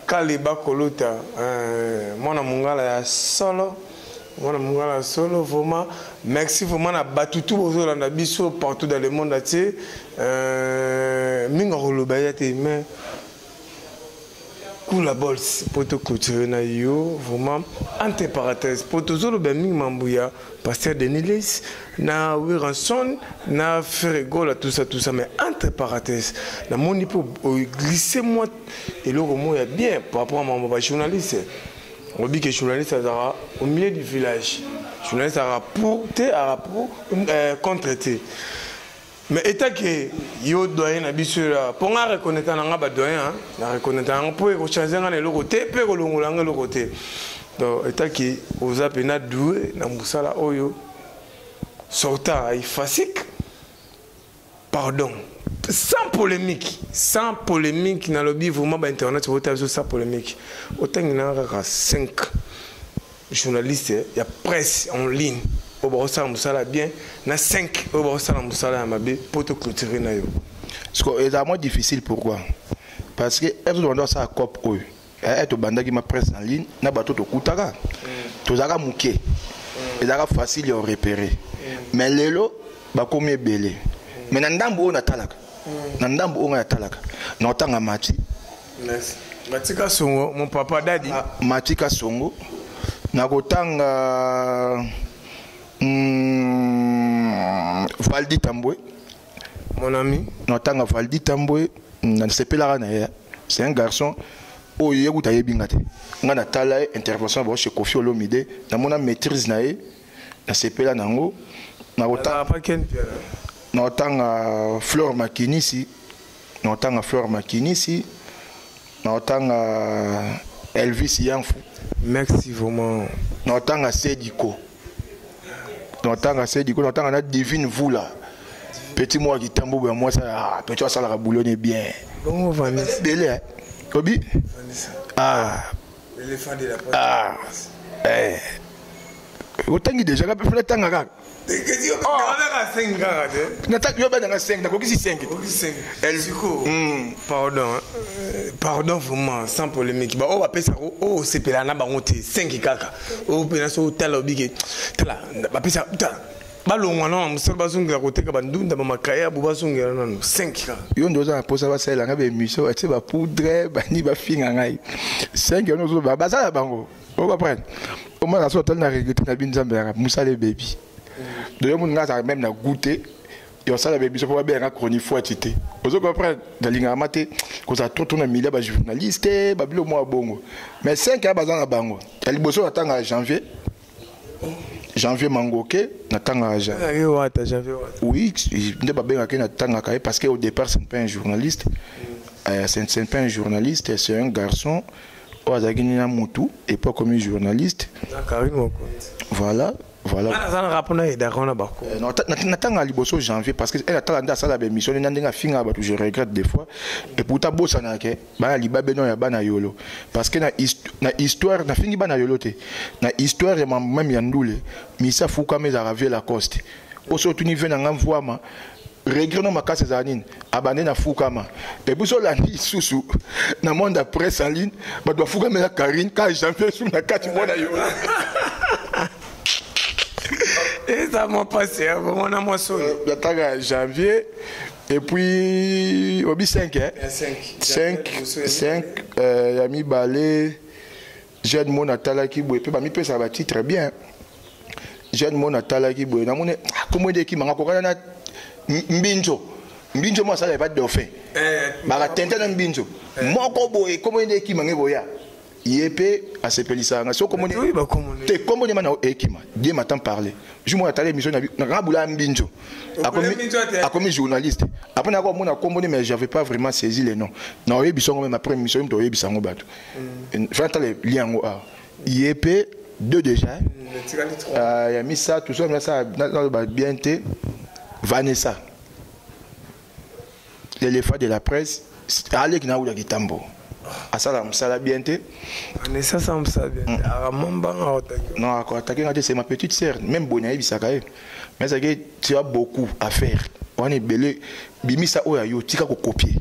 Kaliba Kolota mona mungala ya solo vraiment merci vraiment na batutu bazolanda biso partout dans le monde entier minga rolobaya te mais la bolse pour te clôturer na yo vraiment entre parenthèses pour toujours le benning mambouya pasteur Denis na Wiranson na Ferregola tout ça mais entre parenthèses na moni pour glisser moi et le mot est bien par rapport à mon journaliste on dit que journaliste sera au milieu du village journaliste a rapporté contre te. Mais état que yo doyen na biso la pour nga reconnaître na nga ba doyen na reconnaître nga pour changer nga le côté pe ko longola nga le côté donc état que oza pena doué na musala oyo sorta Ifasik pardon sans polémique na lobby vraiment ba internet sans polémique autant il y a 5 journalistes il y a presse en ligne au Barça Moussala bien, na 5 au Barça Moussala Mabé pour te clôturer na yo. C'est moins difficile pourquoi? Parce que elle doit ça cop eux. Elle te banda qui ma presse en ligne, na bateau to kutaka. To zaka muké. Et zaka facile à repérer. Mais lelo ba komi belé. Mais nandambo on atalaka. Nandambo on atalaka. Na tanga mati. Merci. Matika Songo, mon papa daddy. Matika Songo. Na kotanga Valdi Tamboué, mon ami. Notanga Valdi Tamboué, c'est un garçon. Oh, il y a eu des bingate. On a une intervention chez Kofi Olomide. On a une maîtrise nae. Na sepela nango. Na otanga Fleur Makinisi. Na otanga Fleur Makinisi. Na otanga Elvis Yanfou. Merci vraiment. Na otanga Sediko. N'entends assez du coup n'entends la divine vous là petit moi qui tambour moi ça petit ça la boulonner bien comment va délai Kobi l'éléphant de la presse autant qu'il déjà peut faire tanga Pardon vraiment sans polémique. On va appeler ça oh c'est pour la naba on te 5 kaka. Oh pena so tala obike. Tala ba pesa balongwa non musala bazungira koteka bandunda ba makaya bu bazungira non 5 kaka. Yo ndoza na posa ba sala ngabe émission etse ba poudre ba ni ba finga ngai. 5 yo ndozo ba bazala bango. On va prendre. Au moins la sorte na regretter na binzamba musale baby. De yo mun ngasa même na goûter. Et on sait la baby, ça va bien chronique fois tité. Vous comprenez dans l'ingamate qu'on a tout un milliard de journalistes, babilo moi bongo. Mais 5 ans bazan na bango. Elle bosso attend à janvier. Janvier mangoké, n'attend à janvier. Oui, ne pas bien n'attend à parce qu'au départ ce n'est pas un journaliste. Ce n'est pas un journaliste, c'est un garçon. Au Azagina Moutou et pas comme un journaliste. Voilà. Voilà. N'attends à Liboso janvier parce qu'elle attend à ça la mission. Je regrette des fois. Et pour ta bosse, parce que na histoire, na fini bana yolo te. Na histoire ya même yandoule. Misa fuka mes aravé la coste. Au surtout niveau na ngamvoama. Regret non makase zanine abandé na fukama. Et pour cela ni susu na monde de presse en ligne, ba doit fuka la Karine quand janvier sous na 4 mois na yolo. Et ça m'a passé, vraiment, on a moissonné. J'attends janvier, et puis, au 5, hein? 5, il y a mis balai, jeune mon atala qui boue, et puis, mi ça va très bien. Jeune mon atala qui boue, comment dire qui m'a encore un mbinjo. Mbinjo, moi, ça n'est pas de dauphin. Bah, tente un mbinjo. Moi, comment dire qui m'a boya. Yépé à ces pelissans. So comment dire? T'es comment dire maintenant ekima? Dieu m'attend parler. Je m'en attendais émission na rabula mbinjo. A comme journaliste. Après n'avoir mon accompagné mais j'avais pas vraiment saisi les noms. Na oyebi songo même après émission to oyebi sango bato. Fait les liens au a. Yépé 2 déjà. Il a mis ça tout ça mais ça dans le bien té Vanessa. L'éléphant de la presse. Allez qui na ou la gitambo. Asalam salabiente. Vanessa sam bien. Non, c'est ma petite sœur. Même Bonaï Bisakae. Mais tu as beaucoup à faire. On est belé. Bimisa Oyayo, tika ko copier.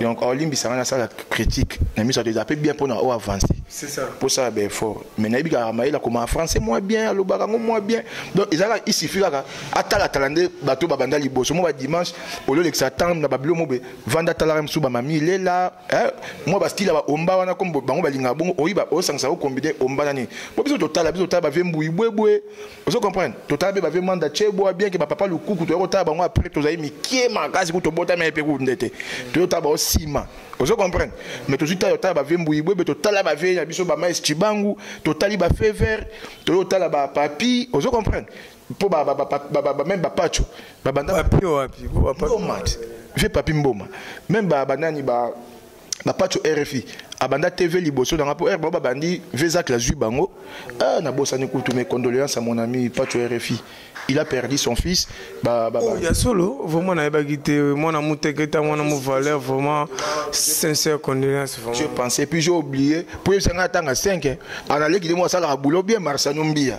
Donc, en ligne, ça a la critique. Ça a bien pour nous avancer. C'est ça. Pour ça, bien fort. Mais Naïbi Garamaïla, comme en français, moins bien, le barango, moins bien. Donc, il suffit là, à Talatande, bateau Babanda Liboso, moi, dimanche, au lieu de s'attendre, na Babilo, Vanda Talaram Souba, mamie, il est là. Moi, Bastille, Omba, on a comme Bango Balinga, bon, Oiba, Osangsa, combiné, Omba, Nani. Moi, total, Vemboui, Boué, vous comprenez? Total, vraiment, Chebo, bien que papa le coucou, tu as après, tu as mis qui est ma case, tu as boté, mais Pérou, n'était. Tu as aussi, vous comprenez? Mais tout de suite, tu as Vemboui, tu as la biso ba mais chibangu totali ba fever totala ba papi ozo comprendre po ba même ba pacho ba banda papi wapi ba papi ve papi mboma même ba banani ba pacho RFI abanda TV liboso dans rapport ba bandi vezak la bango na bosani kutu mes condoléances à mon ami pacho RFI. Il a perdu son fils. Il y a solo, vraiment, on a quitté, mon amour, mon valeur, vraiment, sincère condoléances. Je pensais, puis j'ai oublié, pour y aller à 5, on allait quitter moi ça la boulot bien, Marsanumbia,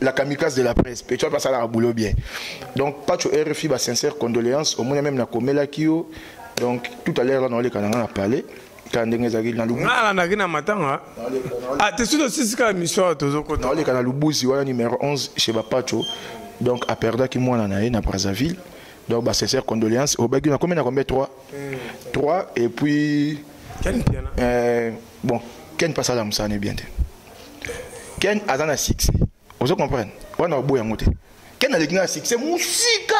la kamikaze de la presse, puis tu vas passer à la boulot bien. Donc, pas de RFI, sincère condoléances, au moins même la Comela Kio. Donc, tout à l'heure, on allait parler. Ah, tu es sûr aussi que la mission est toujours côté. On est Lubuzi, numéro 11 chez Bapacho. Donc, à Perda qui moi en a à Brazzaville. Donc, sincère condoléances. Au Bagui, on a combien 3 3 et puis. Bon, Ken passe à la Moussa, on est bien. Ken a un succès. Vous comprenez? On a beau y monter. Ken a un succès. Musique!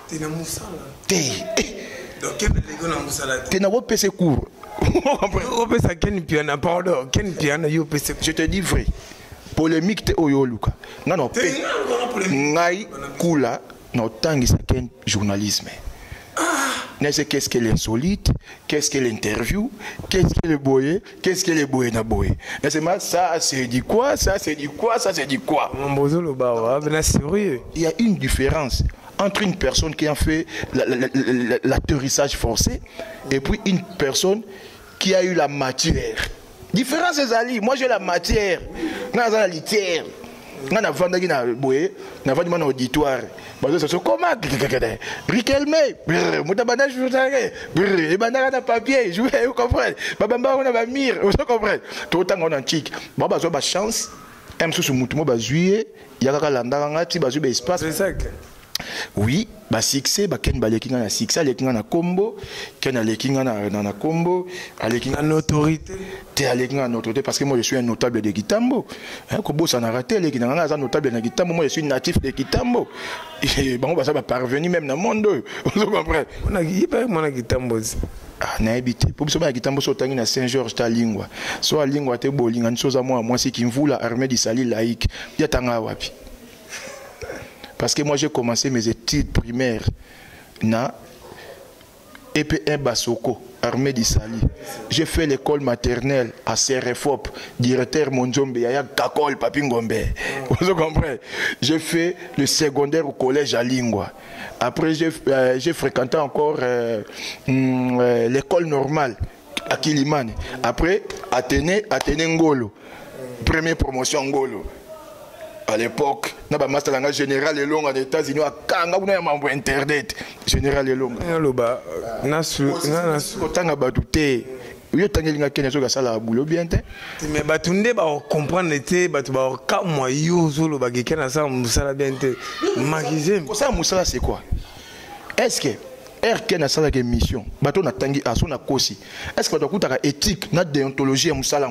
Tu es Moussa là. Donc, Ken a un Moussa là. Tu es un PC court. Je te dis vrai. Polémique te oyo luka. Non, ngai kula no tangi sa ken journalisme. Qu'est-ce que l'insolite, qu'est-ce que l'interview, qu'est-ce que le boye, qu'est-ce que le boye na boye. Ça c'est dit quoi, ça c'est dit quoi, ça c'est dit quoi. Il y a une différence entre une personne qui a fait l'atterrissage forcé et puis une personne qui a eu la matière. Différence c'est Ali, moi j'ai la matière, non la litière. nga na vandaki na boye na vandi mana auditoire bazo ça comment Riquelme muta bana journée et bana na papier jouer vous comprenez babamba on a ba mire vous comprenez tout temps on antique ba bazo ba chance M sous mutu mo ba juillet yakaka landa ngati bazo ba espace c'est ça. Oui, bah succès, bah ken balekinga na succès, alekinga na combo, ken alekinga na combo, alekinga en autorité. T'es alekinga en autorité parce que moi je suis un notable de Kitambo. Hein, Kobo ça n'a raté, alekinga na un notable de Kitambo, moi je suis natif de Kitambo. Et bon, bah ça va parvenir même dans le monde. Vous comprenez? On a qui pas mon Kitambo. Ah, na habité. Pour ça, ma Kitambo so tangi na Saint-Georges ta lingua. So a lingua te bolinga nsoza moi c'est qui mvula armée du Sali laïque. Ya tanga wapi. Parce que moi j'ai commencé mes études primaires na EP1 Basoko, armée d'Issali. J'ai fait l'école maternelle à CRFOP, directeur Monjombe, Yaya Kakol, Papingombe. Vous comprenez? J'ai fait le secondaire au collège à Lingua. Après j'ai fréquenté encore l'école normale à Kilimane. Après Athénée Ngolo. Première promotion Ngolo. À l'époque, na ba master langa général Elonga aux États-Unis à kanga kuna mambo internet général Elonga loba nasu kotanga batute yo tangelinga kenya so kasala boulot bien te mais batunde ba comprendre te batu ba ka moi yo zolo ba gekena ça musala bien te makizem ça musala c'est quoi est-ce que Ken a sala ke mission bato na tangi aso na kosi est-ce que bato kutaka éthique na déontologie ya musala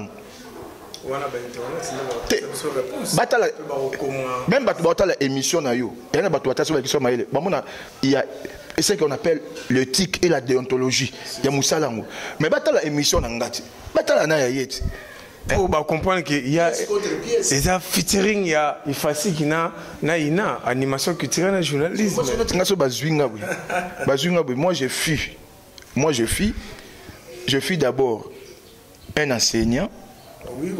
même la émission na yo il y a il y a ce qu'on appelle l'éthique et la déontologie il y a musalango mais la émission na ngati batala na yeti pour comprendre qu'il y a des featuring il y a facile qui na animation culturelle na journalisme moi je suis d'abord un enseignant. Oui,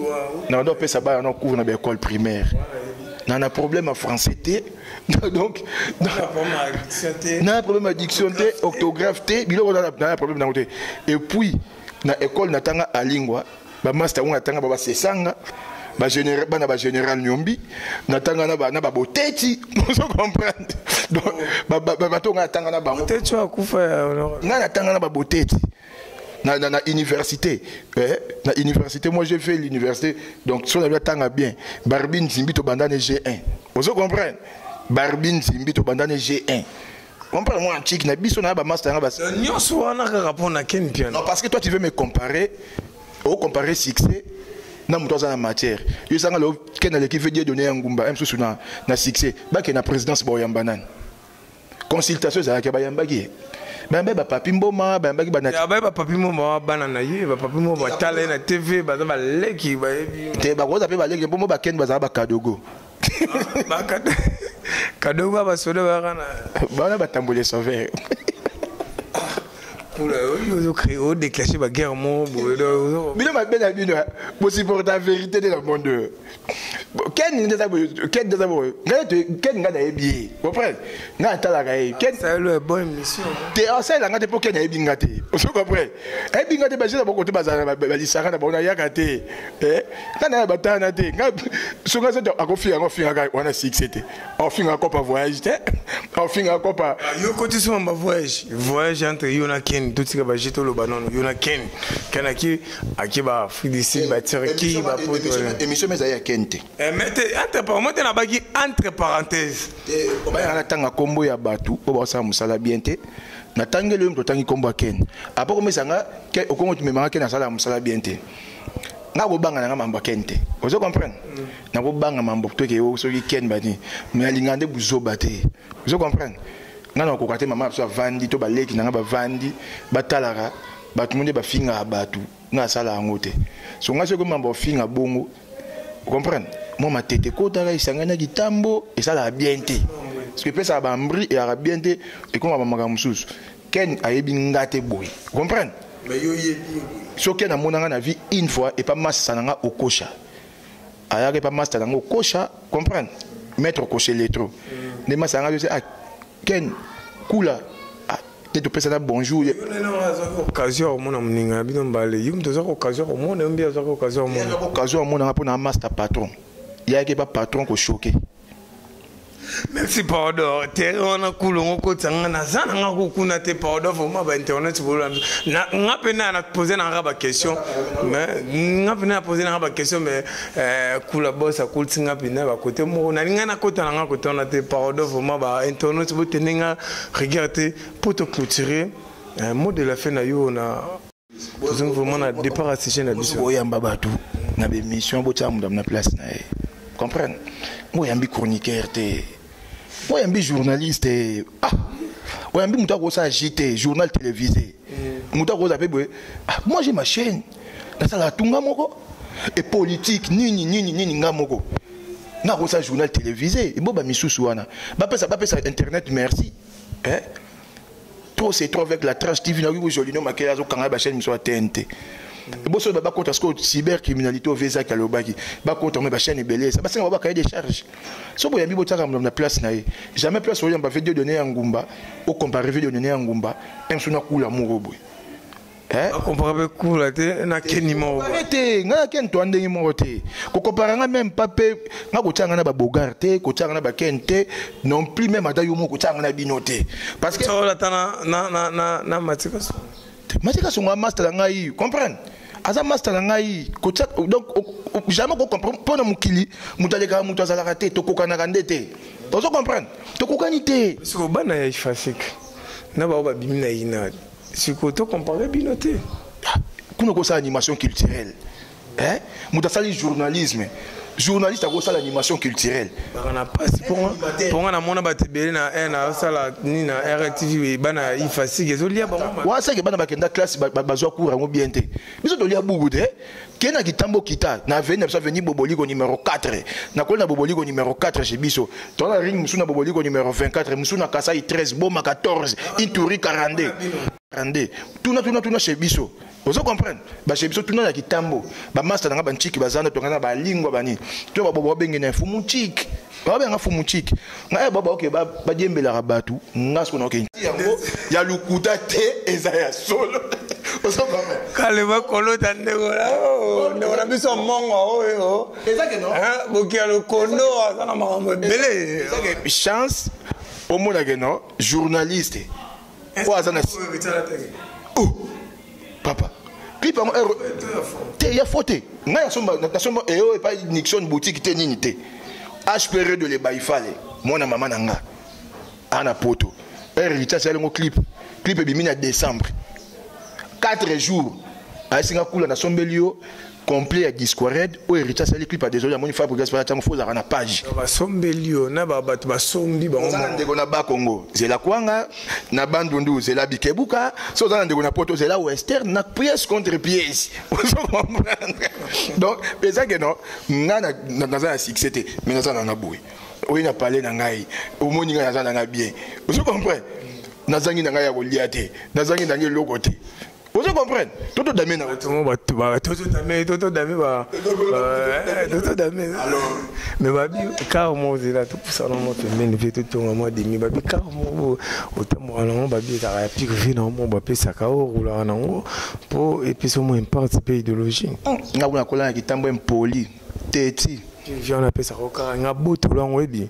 non, donc ça va on couvre dans l'école primaire. On a un problème en français donc on a un problème d'addiction orthographe on a un problème d'anglais. Et puis dans l'école natanga à lingua ba master on natanga ba sesanga ba général nyombi natanga na ba boteti vous comprenez donc ba to natanga na ba boteti akufa na natanga na ba boteti. Na université, na université, moi j'ai fait l'université, donc si on avait tant bien, Barbine Zimbi to bandane G1. Vous comprenez? Barbine Zimbi to bandane G1. Comprenez moi antique, na biso na ba master na ba. Non parce que toi tu veux me comparer, comparer succès na muto za na matière. Yo sanga lo ken ale ki veut dire donner un ngumba, même sous na succès, ba ke na présidence bo yambanan. Consultation za ka ba yambaki. Ben papi mboma ben papi mboma bana na ye papi mboma tala na TV baza ba leki ba te ba koza pe ba leki mboma ba ken baza ba kadogo ba kadogo ba soda ba kana bana batambole sauveur pour le créer déclencher la guerre mon mais ma belle bino possible pour la vérité de la monde ken ngada ebi comprendre na tala kai ken c'est une bonne mission te asa la ngate pour ken ebi ngate vous comprenez ebi ngate ba jela boko to bazala ba lisaka na bona yakate na batana te songa se akofi ga wana 6 te ofinga ko pa voyage te ofinga ko pa yo côté sur ma voyage entre yona ken tout ce que ba jeto lo banon yona ken kanaki akiba Afrique ba Turquie ba poto émission mais ya kente mettez entre parenthèses on va tanga kombo ya batu o ba sa musala bien te na tangele mto tangi kombo ken après comme sanga ke okongo tu memanga ken na sala musala bien te na go banga na mambo kente vous comprenez na go banga mambo to ke o so ki ken bani mais alingande buzo bate vous comprenez na na ko kate mama so vandi to baleki na ba vandi batalaka batu monde ba finga batu na sala ngote so nga se ko mambo finga bongo vous comprenez moi ma tête kota ga isangana Kitambo et ça la bien te parce que peut ça ba mbri et ara bien te et comme ba maka mususu ken ayebi ngate boy vous comprenez mais yo yebi so ken amonanga na vie une fois et pas massa nanga okosha ayake pas massa nanga okosha comprendre mettre cocher les trop ne massa nanga je ken kula te pesa bonjour occasion mon amninga bino mbale yum to zako occasion mon mbia zako occasion mon occasion mon na master patron il y a pas patron qui choqué. Merci pardon. Terre on a coulé on côté na zana nga ko kuna te pardon faut ma ba internet bolo na nga pena na poser na raba question mais nga pena poser na raba question mais kula boss a cool singa pena ba côté mo na nga na côté na nga côté on a te pardon faut ma ba internet bo tenenga regarder pour te clôturer un mot de la fin na yo na besoin vraiment na départ à sécher na biso oyamba batu na be mission bo tsamu na place na comprendre moi yambi chroniqueur te moi yambi journaliste moi yambi muta ko sa JT journal télévisé muta ko zape moi j'ai ma chaîne na sala tunga moko et politique nini nga moko na ko sa journal télévisé et bo ba misusu wana ba pesa internet merci hein trop c'est trop avec la tranche TV na ko jolino makela zo kanga ba chaîne miso TNT. Bon, ça va contre la cybercriminalité au Visa Kalobaki, va contre ma chaîne et belé, ça va faire un cahier des charges. Si vous avez mis votre arme dans la place, jamais place où il y a un vidéo donné en Gumba, ou comparé vidéo donné en Gumba, même si on a coulé à Mouroboui. Comparé cool, na kenimo. Arrêtez, na ken to ande ngimote. Ko comparanga même pape, na ko tanga na ba bogarte, ko tanga na ba kente, non plus même adayo mo ko tanga na binote. Parce que ça la tana na matika. Matika son master ngai, comprendre? Aza master ngai, donc jamais ko comprendre pona mukili, mutaleka mutazala raté, to kokana randete. Vous comprendre? To kokanité. Parce que bana ya ifasik. Na ba ba bimina ina. Si ko to comparer binoté. Kuno ko sa animation culturelle. Hein? Mutasali journalisme. Journaliste a ça l'animation culturelle. Bana pas pour na mona batebele na sala ni na RTV bana ifasike zo lia bango. Wa ça que bana bakenda classe bazwa cours ngo bien te. Biso to lia bugu te. Kena kitambo kita na venir ça venir Boboliko numéro 4. Na ko na Boboliko numéro 4 chez biso. Dans la ring musuna Boboliko numéro 24, musuna Kasai 13, Boma 14, Ituri 42. 42. Tuna chez biso. Vous comprenez? Bah chez biso tuna na kitambo. Ba master nga banchiki bazana to ngana ba lingwa bani. To ba bobo bengena fumu chiki. Ba benga fumu chiki. Nga baba okay ba diembela rabatu. Ngasko na okay. Ya lukuta te ezaya solo. Vous comprenez? Kale ba kolota ndegola. Ndegola biso mongo o. Ezake no? Hein? Bokia le kondo azana makambo belé. Ezake chance au mona geno journaliste. Quoi azana? Oh. Papa, puis par il y a faute. N'a somba et pas Nixon boutique téninité. HPR de les baifale. Moi na maman nanga. Ana poto. Rita c'est le clip. Clip est bimina décembre. 4 jours. A singa kula na sombelio complet à Discord ou Rita c'est le clip a désolé mon fabrique gaspard tango faut na page. Ba sombelio na ba batu ba sombi ba on ndeko na ba Congo. Zela kwanga na bandundu zela bikebuka so za ndeko na poto zela western na pièce contre pièce. Donc c'est ça que non na za succès mais na za na boui. Oui na parler na ngai. Au moni na za na bien. Vous comprenez? Na zangi na ngai ya koliate. Na zangi na ngai lokote. Vous comprenez? Tout dame na tout dame ba alors mais babi car mo zela tout ça non mo pembeni pe tout tonga mo demi babi car mo otamo ala babi ta rapide vi na mo ba pesa ka o rula na ngo po et puis so mo imparte pe idéologie nga kuna kola na kitambo impoli teti viens na pesa ko ka nga boto lo ngwebi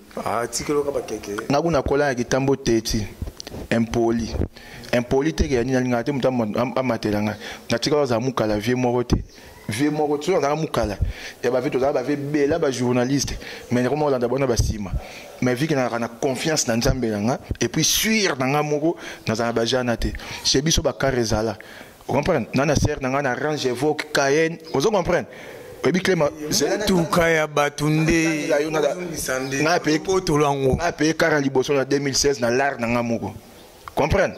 tikelo ka ba keke nga kuna kola na kitambo teti impoli te ke ni na te mutamo amatelanga na tika za mukala vie morote vie morote so na mukala ya ba veto za ba ve bela ba journaliste mais comment on d'abord na ba sima mais vu que na confiance na nzambe nga et puis suir na nga moko na za ba jana te chez biso ba karezala vous comprenez na ser na nga na range évoque Cayenne vous comprenez Baby Clément, c'est tout kaya batunde na paye potolango na paye Caraliboso en 2016 na l'art na nga moko comprendre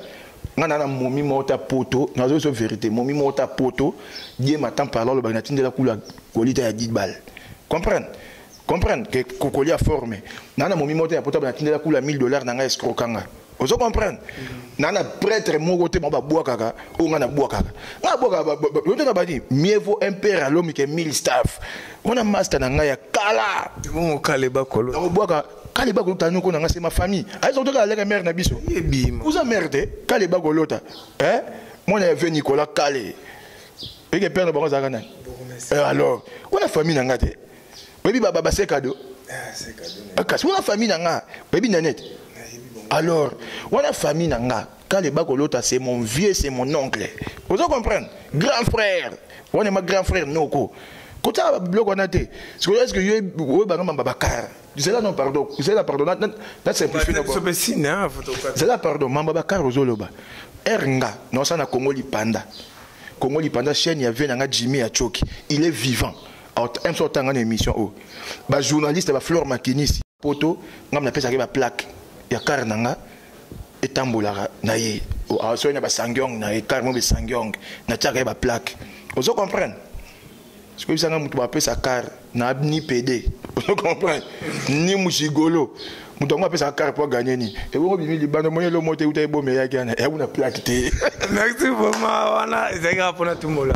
ngana na momi mota poto na zo vérité momi mota poto die matin parlant le bagnatin de la couleur colita ya 10 balles comprendre que kokoli a formé nana momi mota ya poto bagnatin de la couleur $1000 na nga escrocanga vous comprenez nana prêtre moko te ba boakaka o ngana boakaka nga boaka ba badi mieux vaut un père à l'homme que 1000 staff on a master na nga ya kala mon kaleba kolo na boaka Kaleba Golota nous connaissons c'est ma famille. Ils ont donné la mère Nabiso. Vous avez merdé. Kaleba Golota. Hein? Moi j'ai vu Nicolas Kalé. Et que père de Baron Zagana. Alors, on a famille n'angate. Baby baba c'est cadeau. C'est cadeau. Parce que la famille nanga, baby nanette. Alors, on a famille nanga. Quand les bacolota c'est mon vieux, c'est mon oncle. Vous comprenez? Grand frère. On est ma grand frère Noko. Quand tu as bloqué on a été. Est-ce que vous avez un babacar? C'est là non pardon. C'est là pardon. C'est là pardon. Mambacar aux Oloba. Ernga. Non ça na Congo Lipanda. Congo Lipanda chaîne il y avait nanga Jimmy Achoki. Il est vivant. Un sortant en émission. Bah journaliste ba Flore Makinis. Poto. Ngam na pesa ke ba plaque. Ya car nanga. Et tambolara na ye. So na ba sangyong na ye car mo be sangyong. Na tchaka ba plaque. Vous comprenez? Parce que ça n'a pas sa car, n'a ni PD. Vous comprenez? Ni Mouchigolo. Nous avons appelé sa car pour gagner. Et vous avez dit, le le moté ou t'es beau, mais il y a une plaque. Merci vraiment. On a des gars pour tout le monde.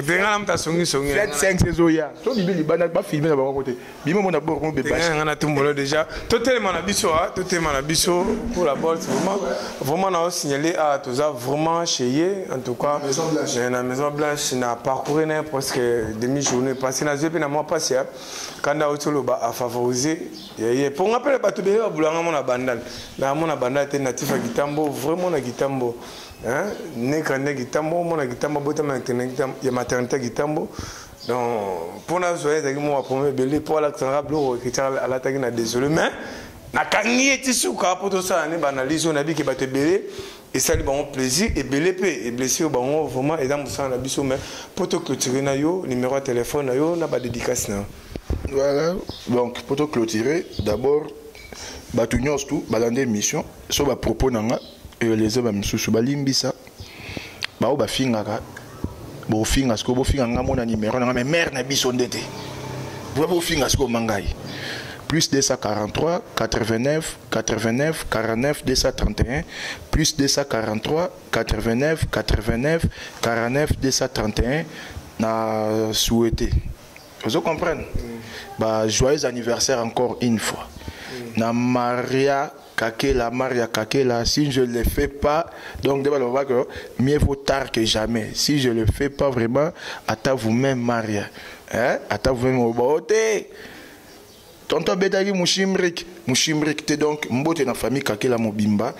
Des gars qui sont sonné. 5 saisons. Toi, il y a pas filmé là-bas côté. Bimon mon abord on bébé. On a tout le monde déjà. Totalement la biso pour la bolle. Vraiment, on a signalé à tout ça. Vraiment chez en tout cas. La Maison Blanche n'a parcouru presque demi-journée. Parce que n'a pas moi passé. Quand on a autour à favoriser. Pour rappel pas tout bien boulanga mon bandal na mon bandal était natif à Gitambo vraiment na Gitambo hein né grandé Gitambo mon Gitambo bota maternité ya maternité Gitambo donc pour na zoé avec moi premier belé pour la trablo qui à l'attaque na désolé mais na kangi eti suka pour tout ça ne banalise on a dit que ba te belé et ça lui bon plaisir et belé et blessé bon vraiment et dans ça na biso mais pour te clôturer na yo numéro de téléphone na yo na ba dédicace na. Voilà, donc pour te clôturer, d'abord, Batunions tout, balande mission, sur ma propos nanga, et les hommes sous balimbisa, ba fingaka, bo fingasko, bo finganga mon numéro, mais mère na bisondete. Bo fingasko mangai. Plus 243, 89, 89, 49, 231, plus 243, 89, 89, 49, 231, na souhaité. Vous comprenez? Bah, joyeux anniversaire encore une fois. Na Maria Kakela, si je ne le fais pas, donc mieux vaut tard que jamais. Si je ne le fais pas vraiment, attends vous-même Maria. Hein? Attends vous-même au beauté. Tonton Bedagi Mouchimrik, t'es donc mbote dans la famille Kakela Mobimba.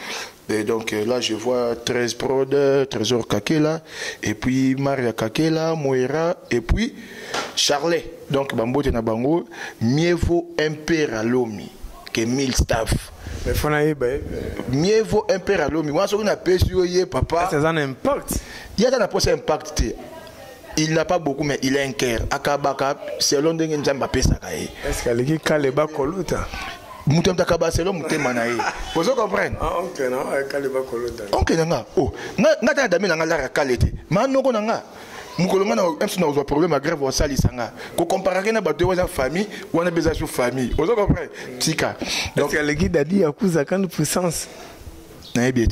Et donc là je vois 13 prod, Trésor Kakela, et puis Maria Kakela, Moira, et puis Charlet. Donc Bambote na Bango, mieux vaut un père à l'homme que 1000 staff. Mieux vaut un père à l'homme. Moi, ce qu'on appelle sur papa. Ça a un impact. Il y a un impact. Il n'a pas beaucoup, mais il a un cœur. Akabaka, c'est l'on de Nzamba Pesakaye. Est-ce qu'elle est Kaleba Kolota? Moutem Takaba, c'est l'homme Moutemanaye. Vous comprenez? Ah, ok, non, Kaleba Kolota. Ok, nanga. Oh, n'a dame nanga la kalete. Manoko nanga. Moukolonga na un problème grave au salisanga. Ko comparer na bato wa famille, ou on a besoin de famille. Vous comprenez? Tika. Donc le guide a dit à Kouza quand puissance. Na bien.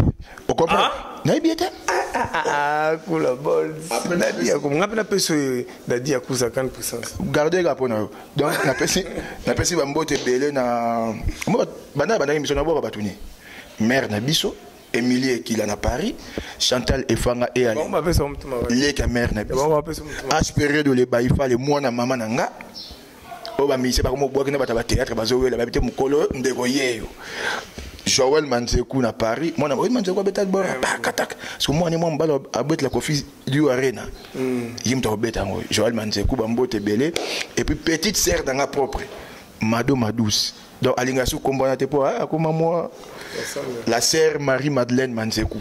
Vous comprenez? Na bien. Cool bol. Dadi a comme ngapena peso dadi a Kouza quand puissance. Gardez la pona. Donc na pesi bambote belé na bana émission na bo batuni. Mère na biso. Emilie qui est à Paris, Chantal Efanga et Ali. Les caméras n'a pas. Aspiré de les baïfa les mois na maman nanga. Oba mi c'est pas comment boire que na bata théâtre bazoé la babité mukolo ndegoye. Joël Manzekou na Paris, moi na Joël Manzekou beta bora katak. Parce que moi ni moi mbalo abet la coffee du arena. Yim to beta ngo. Joël Manzekou bambote belé et puis petite sœur dans la propre. Mado Madouce. Donc Alingasu combattait pour comment moi la sœur Marie-Madeleine Manzekou.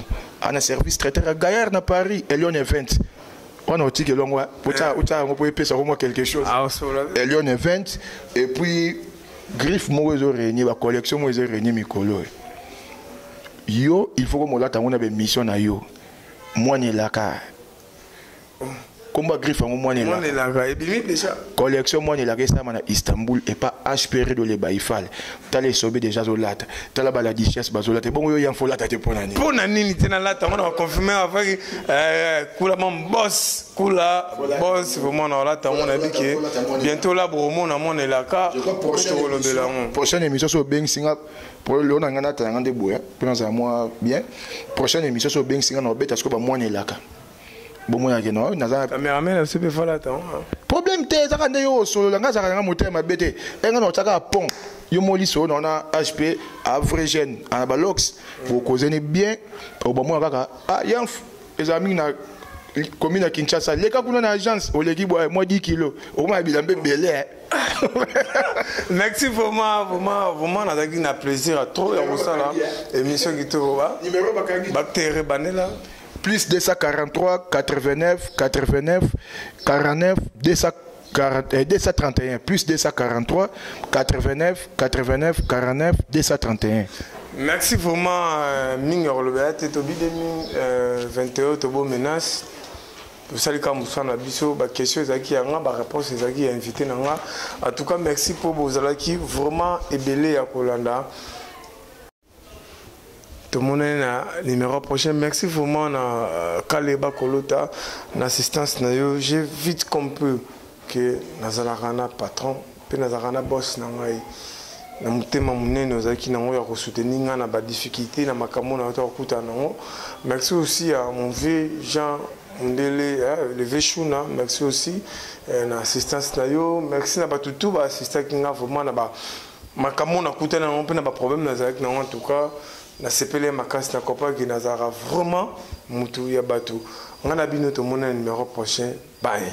On a service traiteur à Gaillard à Paris, Elion Event. On a dit que l'on va peut payer au moins quelque chose. Elion Event et puis Griffe Moïse Réunier, la collection Moïse Réunier Mikolo. Yo, il faut que moi là on a une mission à yo. Moi ni là car. Combat griffe en moi là. Collection moi là ça à Istanbul et pas HPR de les baïfal. T'as les sobé déjà zolat. T'as la balade chasse bazolat. Bon yo y en faut là t'es pour nani. Pour nani ni t'es là on a confirmé avec Kula mon boss Kula boss vraiment on là on a dit que bientôt là pour mon on est là car prochaine émission sur Beng Singa pour le on a ngana tanga de boya. Pendant ça moi bien. Prochaine émission sur Beng Singa on bête parce que pas moi on est là car. bon moi yake non naza cameraman se peut faire là temps problème te za kande yo solo nga za nga moteur mabete enga no tsaka pont yo moliso on a HP à vrai jeune en balox vous causez bien au bon moi kaka ah yanf les amis na commune à Kinshasa les cas kuna na agence au leki boy moi 10 kilos au moins bilambe belé. Merci vraiment nazaki na plaisir à trop ya kosala émission qui te va numéro bakangi bactérie banela plus 243 89 89 49 231 plus 243 89 89 49 231. Merci vraiment mingi rolobea te tobi 2021 tobo menace tosali ka musana biso ba question ezaki yanga ba réponse ezaki invité nanga en tout cas merci pour bozalaki vraiment ebele ya kolanda tout le monde na numéro prochain merci vraiment na Kaleba Kolota na assistance na yo j'ai vite compris que nazalaka na patron pe nazalaka na boss na ngai na mutema munene ozaki nango ya kosoutenir nga na ba difficulté na makambo na to kuta nango. Merci aussi à mon vieux Jean Ndele le Vechuna, merci aussi na assistance na yo, merci na batutu ba assistant kinga vraiment na ba makambo na kuta nango pe na ba problème na zaki nango en tout cas na sepele makasi na kopa ki nazara vraiment mutu ya batu nga na bino to mona numéro prochain bye.